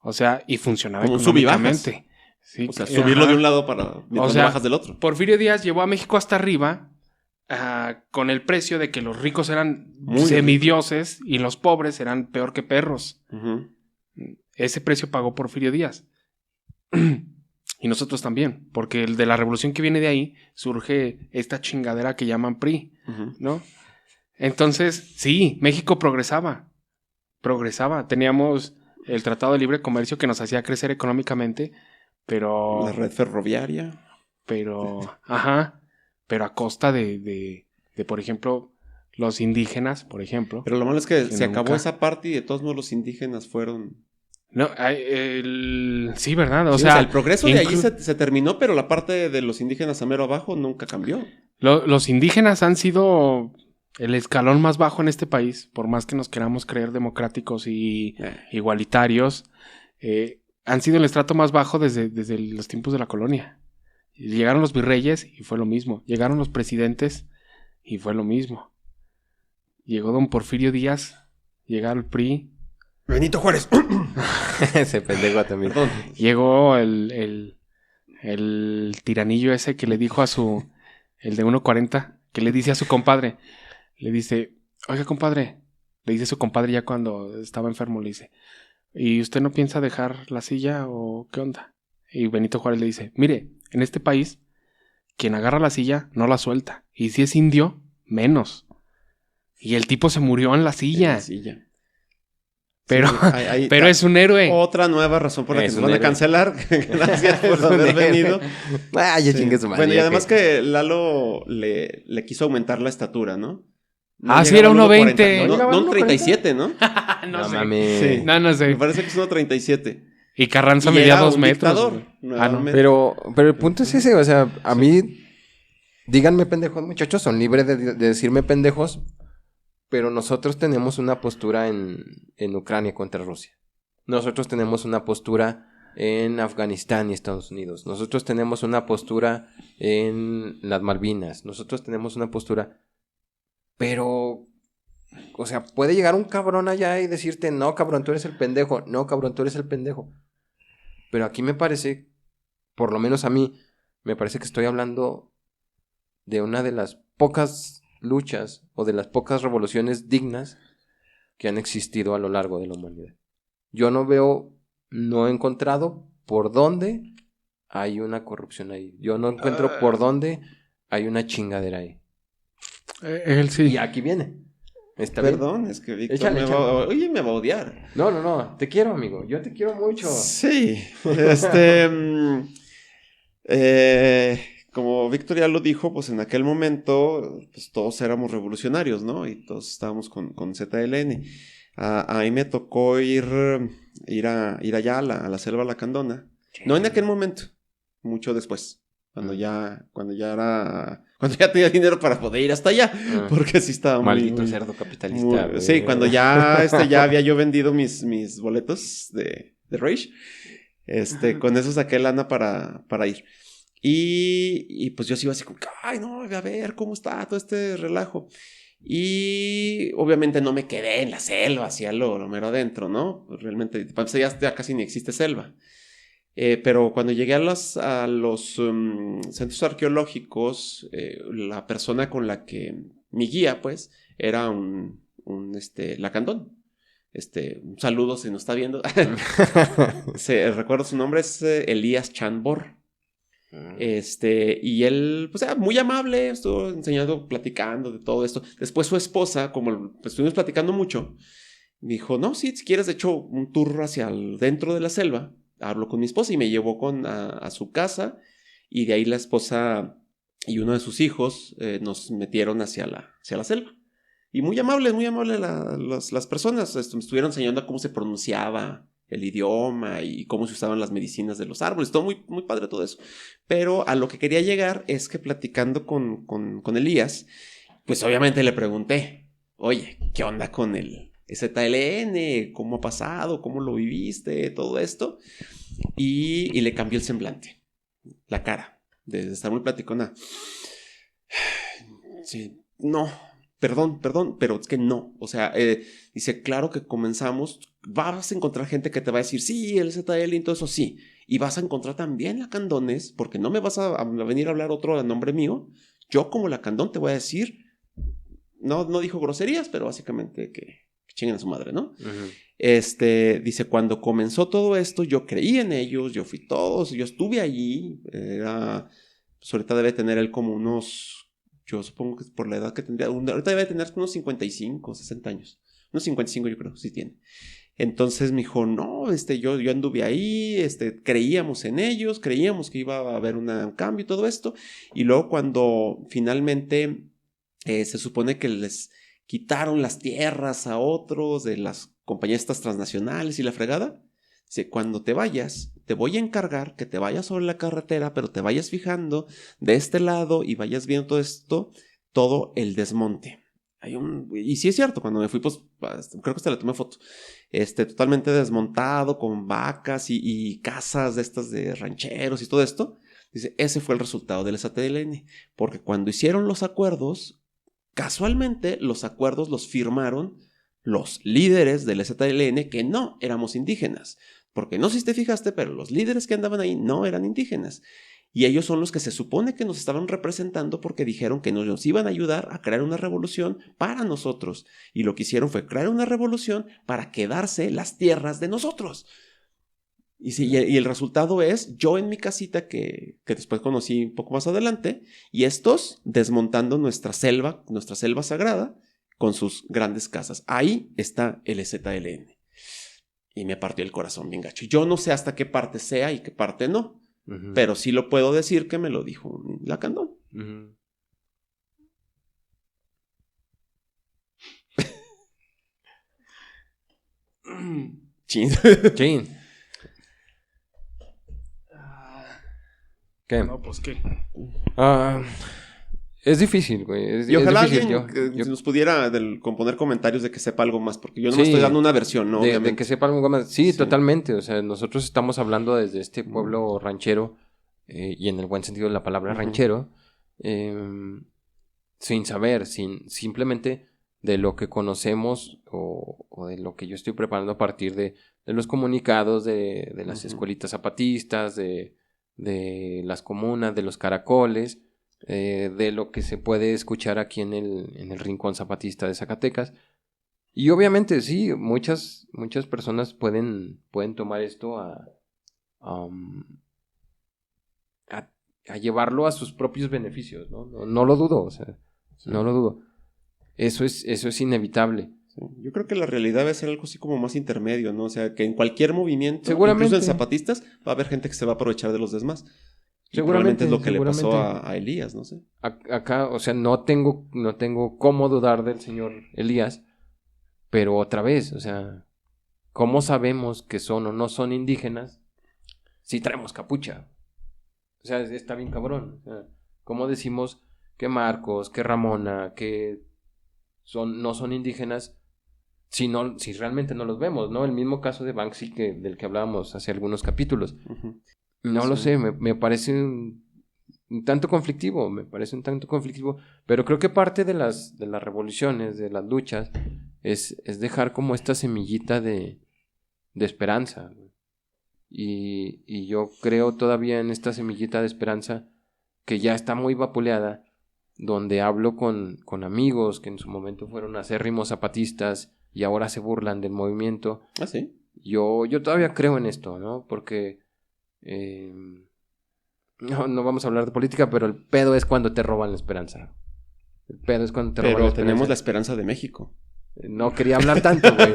O sea, y funcionaba Como un sub y bajas. económicamente. Sí, O sea, subirlo ajá. de un lado para mientras sea, lo bajas del otro. Porfirio Díaz llevó a México hasta arriba con el precio de que los ricos eran Muy semidioses y los pobres eran peor que perros. Ujú. Ese precio pagó Porfirio Díaz. Y nosotros también, porque de la revolución que viene de ahí surge esta chingadera que llaman PRI, Ujú. ¿no? Entonces, sí, México progresaba. Teníamos el Tratado de Libre Comercio que nos hacía crecer económicamente, pero... La red ferroviaria. Ajá, pero a costa de, por ejemplo, los indígenas, por ejemplo. Pero lo malo es que Que se acabó nunca- esa parte y de todos modos los indígenas fueron... No, sí, ¿verdad? O Sí, sea, el progreso de allí inclu- se terminó, pero la parte de los indígenas a mero abajo nunca cambió. los indígenas han sido el escalón más bajo en este país, por más que nos queramos creer democráticos y igualitarios, han sido el estrato más bajo desde los tiempos de la colonia. Llegaron los virreyes y fue lo mismo. Llegaron los presidentes y fue lo mismo. Llegó don Porfirio Díaz, llega el PRI, Benito Juárez. Ese pendejo también. Perdón. llegó el tiranillo ese que le dijo a el de 1.40, que le dice a su compadre, le dice, oiga compadre, le dice a su compadre ya cuando estaba enfermo, le dice, ¿y usted no piensa dejar la silla o qué onda? Y Benito Juárez le dice, mire, en este país, quien agarra la silla no la suelta, y si es indio, menos. Y el tipo se murió en la silla, pero, Sí, pero es un héroe. Otra nueva razón por la que Es nos un van a héroe. cancelar. Gracias por Es un haber héroe. venido. Ah, ya Sí. chingue su madre. Bueno, y ya además que Lalo le quiso aumentar la estatura, ¿no? Sí, era llegaba al 1.20. 1.40, ¿No llegaba No, al no 37, ¿no? No sé. mames. Sí. No sé. Me parece que es 1.37. Y Carranza Y medía era 2 un metros. dictador, güey. nuevamente. Pero el punto es ese, o sea, a mí, díganme pendejos, muchachos, son libres de decirme pendejos, pero nosotros tenemos una postura en Ucrania contra Rusia. Nosotros tenemos una postura en Afganistán y Estados Unidos. Nosotros tenemos una postura en las Malvinas. Nosotros tenemos una postura, pero, o sea, puede llegar un cabrón allá y decirte, no, cabrón, tú eres el pendejo. No, cabrón, tú eres el pendejo. Pero aquí me parece, por lo menos a mí, me parece que estoy hablando de una de las pocas luchas o de las pocas revoluciones dignas que han existido a lo largo de la humanidad. Yo no he encontrado por dónde hay una corrupción ahí. Yo no encuentro por dónde hay una chingadera ahí. Él sí. Y aquí viene. ¿Está bien? Perdón, es que Víctor Échale, me va a odiar. No, te quiero, amigo. Yo te quiero mucho. Sí, como Víctor ya lo dijo, pues en aquel momento pues todos éramos revolucionarios, ¿no? Y todos estábamos con ZLN. A mí me tocó ir allá a la selva lacandona. No en aquel momento, mucho después. Cuando ya tenía dinero para poder ir hasta allá. Ah, porque sí estaba maldito muy cerdo capitalista. güey. sí, cuando ya había yo vendido mis boletos de Rage. Con eso saqué lana para ir. Y pues yo sí iba así como, ay, no, a ver cómo está todo este relajo. Y obviamente no me quedé en la selva, hacia lo mero adentro, ¿no? Realmente, ya casi ni existe selva. Pero cuando llegué a los centros arqueológicos, la persona con la que, mi guía, pues, era un lacandón. Un saludo si nos está viendo. Recuerdo su nombre, es Elías Chanbor. Y él, pues, era muy amable, estuvo enseñando, platicando de todo esto. Después su esposa, como estuvimos platicando mucho, me dijo, no, sí, si quieres, de hecho, un tour hacia dentro de la selva. Habló con mi esposa y me llevó a su casa, y de ahí la esposa y uno de sus hijos nos metieron hacia la selva. Y muy amables las personas. Me estuvieron enseñando cómo se pronunciaba el idioma y cómo se usaban las medicinas de los árboles. Todo muy, muy padre todo eso. Pero a lo que quería llegar es que platicando con Elías, pues obviamente le pregunté, oye, ¿qué onda con el ZLN? ¿Cómo ha pasado? ¿Cómo lo viviste? Todo esto. Y le cambió el semblante, la cara, de estar muy platicona. Sí, no, perdón, pero es que no. O sea, dice, claro que comenzamos, vas a encontrar gente que te va a decir, sí, el ZL y todo eso, sí. Y vas a encontrar también lacandones, porque no me vas a venir a hablar otro a nombre mío. Yo como lacandón te voy a decir, no dijo groserías, pero básicamente que chinguen a su madre, ¿no? Uh-huh. Dice, cuando comenzó todo esto, yo creí en ellos, yo fui todos, yo estuve allí. Pues ahorita debe tener él como unos, yo supongo que por la edad que tendría, ahorita debe tener unos 55, 60 años. Unos 55 yo creo, sí tiene. Entonces me dijo, no, yo anduve ahí, creíamos en ellos, creíamos que iba a haber un cambio y todo esto. Y luego cuando finalmente se supone que les quitaron las tierras a otros de las compañías estas transnacionales y la fregada, dice, cuando te vayas, te voy a encargar que te vayas sobre la carretera, pero te vayas fijando de este lado y vayas viendo todo esto, todo el desmonte. Y sí es cierto, cuando me fui, pues, creo que hasta le tomé foto, totalmente desmontado, con vacas y casas de estas de rancheros y todo esto. Dice, ese fue el resultado del ZLN, porque cuando hicieron los acuerdos, casualmente los acuerdos los firmaron los líderes del ZLN que no éramos indígenas, porque no sé si te fijaste, pero los líderes que andaban ahí no eran indígenas. Y ellos son los que se supone que nos estaban representando porque dijeron que nos iban a ayudar a crear una revolución para nosotros. Y lo que hicieron fue crear una revolución para quedarse las tierras de nosotros. Y el resultado es yo en mi casita que después conocí un poco más adelante, y estos desmontando nuestra selva sagrada con sus grandes casas. Ahí está el ZLN. Y me partió el corazón bien gacho. Yo no sé hasta qué parte sea y qué parte no. Uh-huh. Pero sí lo puedo decir que me lo dijo Lacandón. Uh-huh. Chin. ¿Qué? No, pues qué. Es difícil, güey. Y ojalá difícil. alguien nos pudiera componer comentarios de que sepa algo más, porque yo no me estoy dando una versión, ¿no? De que sepa algo más. Sí, totalmente. O sea, nosotros estamos hablando desde este pueblo ranchero, y en el buen sentido de la palabra ranchero, sin saber, simplemente de lo que conocemos o de lo que yo estoy preparando a partir de los comunicados de las escuelitas zapatistas, de las comunas, de los caracoles, de lo que se puede escuchar aquí en el Rincón Zapatista de Zacatecas. Y obviamente sí, muchas personas pueden tomar esto a llevarlo a sus propios beneficios, ¿no? No lo dudo, o sea, sí. No lo dudo. Eso es inevitable. Sí. Yo creo que la realidad debe ser algo así como más intermedio, ¿no? O sea, que en cualquier movimiento, seguramente, incluso en zapatistas, va a haber gente que se va a aprovechar de los demás. Seguramente es lo que le pasó a Elías, no sé. Acá, o sea, no tengo cómo dudar del señor Elías, pero otra vez, o sea, ¿cómo sabemos que son o no son indígenas si traemos capucha? O sea, está bien cabrón. O sea, ¿cómo decimos que Marcos, que Ramona, que no son indígenas si realmente no los vemos, ¿no? El mismo caso de Banksy del que hablábamos hace algunos capítulos. Uh-huh. No lo sé, me parece un tanto conflictivo, pero creo que parte de las revoluciones, de las luchas, es dejar como esta semillita de esperanza. Y yo creo todavía en esta semillita de esperanza que ya está muy vapuleada, donde hablo con amigos que en su momento fueron acérrimos zapatistas y ahora se burlan del movimiento. ¿Ah, sí? Yo todavía creo en esto, ¿no? Porque no vamos a hablar de política, pero el pedo es cuando te roban la esperanza. El pedo es cuando te roban la Pero esperanza. tenemos la esperanza de México. No quería hablar tanto, güey.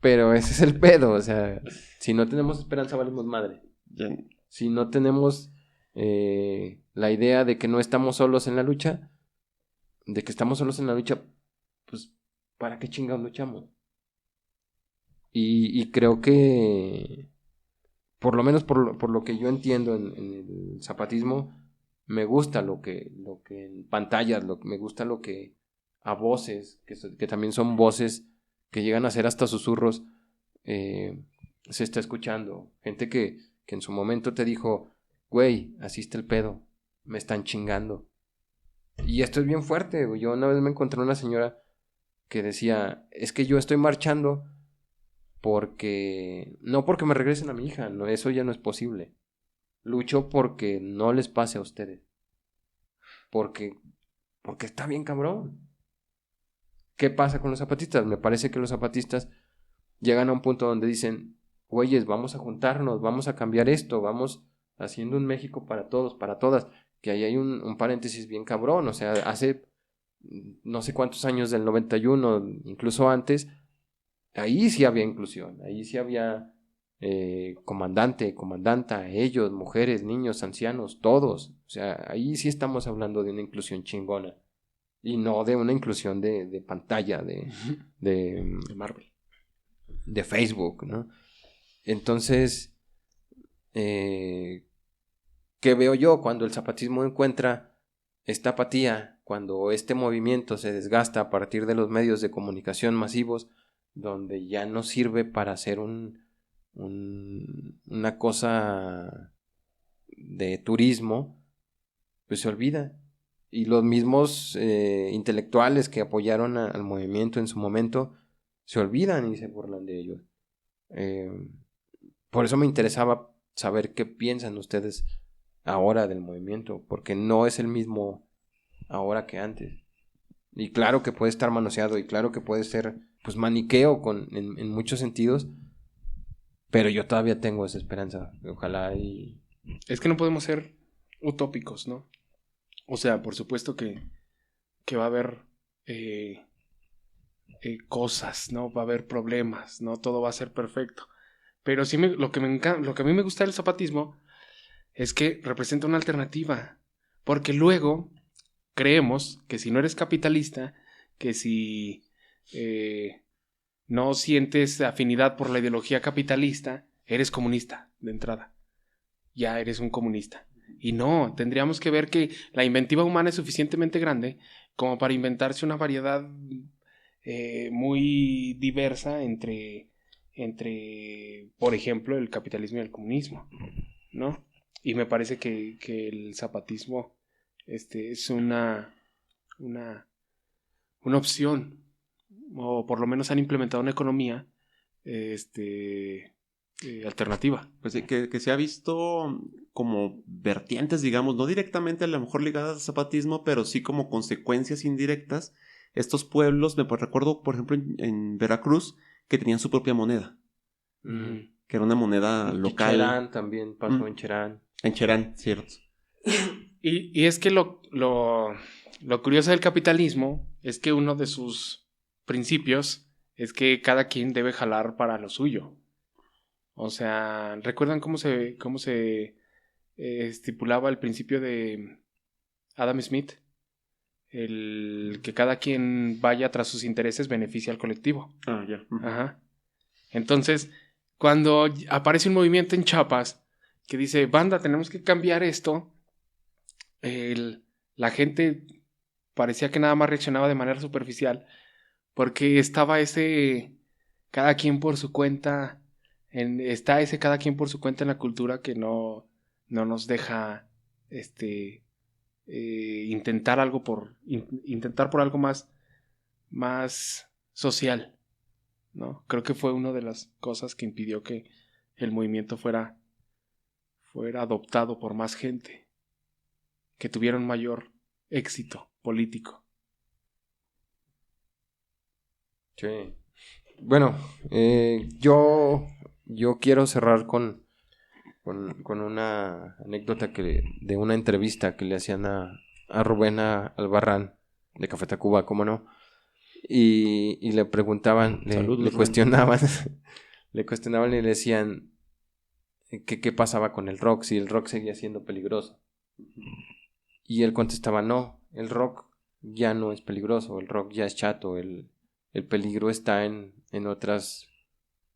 Pero ese es el pedo, o sea, si no tenemos esperanza valimos madre. Ya- Si no tenemos la idea de que no estamos solos en la lucha, de que estamos solos en la lucha, pues, ¿para qué chingados luchamos? Y creo que, por lo menos por lo que yo entiendo en el zapatismo, me gusta lo que en pantallas, me gusta lo que a voces, que también son voces que llegan a ser hasta susurros, se está escuchando. Gente que en su momento te dijo, güey, así está el pedo, me están chingando. Y esto es bien fuerte, güey. Yo una vez me encontré una señora que decía, es que yo estoy marchando no porque me regresen a mi hija, no, eso ya no es posible. Lucho porque no les pase a ustedes. Porque está bien cabrón. ¿Qué pasa con los zapatistas? Me parece que los zapatistas llegan a un punto donde dicen, güeyes, vamos a juntarnos, vamos a cambiar esto, vamos haciendo un México para todos, para todas. Que ahí hay un paréntesis bien cabrón, o sea, hace no sé cuántos años del 91, incluso antes, ahí sí había inclusión, ahí sí había comandante, comandanta, ellos, mujeres, niños, ancianos, todos. O sea, ahí sí estamos hablando de una inclusión chingona. Y no de una inclusión de pantalla, de Marvel. De Facebook, ¿no? Entonces, ¿qué veo yo cuando el zapatismo encuentra esta apatía, cuando este movimiento se desgasta a partir de los medios de comunicación masivos, donde ya no sirve para hacer una cosa de turismo, pues se olvida. Y los mismos intelectuales que apoyaron al movimiento en su momento se olvidan y se burlan de ellos. Por eso me interesaba saber qué piensan ustedes ahora del movimiento, porque no es el mismo ahora que antes. Y claro que puede estar manoseado y claro que puede ser pues maniqueo en muchos sentidos, pero yo todavía tengo esa esperanza. Ojalá y... Es que no podemos ser utópicos, ¿no? O sea, por supuesto que va a haber cosas, ¿no? Va a haber problemas, ¿no? Todo va a ser perfecto. Pero sí lo que a mí me gusta del zapatismo es que representa una alternativa. Porque luego creemos que si no eres capitalista, que si no sientes afinidad por la ideología capitalista, eres comunista de entrada. Ya eres un comunista. Y no, tendríamos que ver que la inventiva humana es suficientemente grande como para inventarse una variedad muy diversa entre, por ejemplo, el capitalismo y el comunismo, ¿no? Y me parece que el zapatismo es una opción, o por lo menos han implementado una economía alternativa. Pues sí, que se ha visto como vertientes, digamos, no directamente a lo mejor ligadas al zapatismo, pero sí como consecuencias indirectas. Estos pueblos, recuerdo, por ejemplo, en Veracruz, que tenían su propia moneda, que era una moneda local. Cherán también pasó en Cherán. En Cherán, cierto. Y es que lo curioso del capitalismo es que uno de sus principios es que cada quien debe jalar para lo suyo. O sea, ¿recuerdan cómo se estipulaba el principio de Adam Smith? El que cada quien vaya tras sus intereses beneficia al colectivo. Ah, ya. Ajá. Entonces, cuando aparece un movimiento en Chiapas que dice, banda, tenemos que cambiar esto, la gente parecía que nada más reaccionaba de manera superficial porque estaba ese cada quien por su cuenta, está ese cada quien por su cuenta en la cultura que no nos deja intentar algo intentar por algo más social, ¿no? Creo que fue una de las cosas que impidió que el movimiento fuera adoptado por más gente, que tuviera un mayor éxito político. Sí. Bueno, yo quiero cerrar con una anécdota de una entrevista que le hacían a Rubén Albarrán de Café Tacuba, ¿cómo no? Y le preguntaban, le cuestionaban, le cuestionaban y le decían qué pasaba con el rock, si el rock seguía siendo peligroso. Y él contestaba, no, el rock ya no es peligroso, el rock ya es chato, el peligro está en otras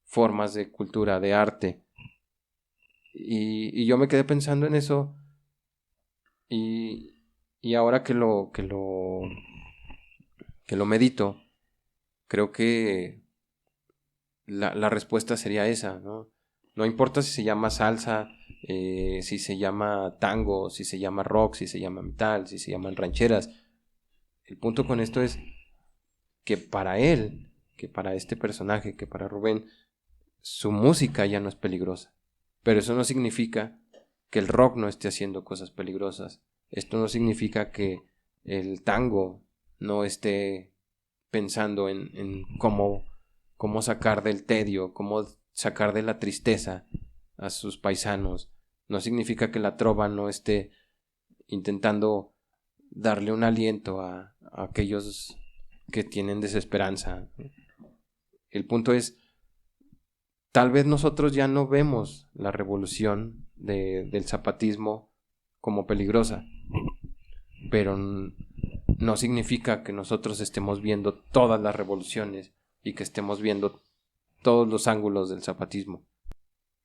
formas de cultura, de arte. Y yo me quedé pensando en eso y ahora que lo medito, creo que la respuesta sería esa, ¿no? No importa si se llama salsa, si se llama tango, si se llama rock, si se llama metal, si se llaman rancheras. El punto con esto es que para él, que para este personaje, que para Rubén, su música ya no es peligrosa. Pero eso no significa que el rock no esté haciendo cosas peligrosas. Esto no significa que el tango no esté pensando en cómo sacar del tedio, cómo sacar de la tristeza a sus paisanos. No significa que la trova no esté intentando darle un aliento a aquellos que tienen desesperanza. El punto es, tal vez nosotros ya no vemos la revolución del zapatismo como peligrosa, pero no significa que nosotros estemos viendo todas las revoluciones y que estemos viendo todos los ángulos del zapatismo.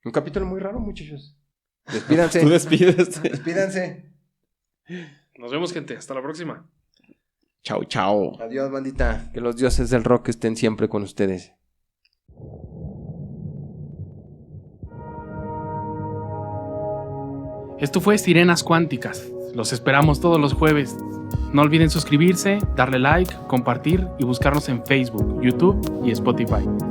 Un capítulo muy raro, muchachos. Despídanse. Tú despides. Despídanse. Nos vemos, gente. Hasta la próxima. Chao, chao. Adiós, bandita. Que los dioses del rock estén siempre con ustedes. Esto fue Sirenas Cuánticas. Los esperamos todos los jueves. No olviden suscribirse, darle like, compartir y buscarnos en Facebook, YouTube y Spotify.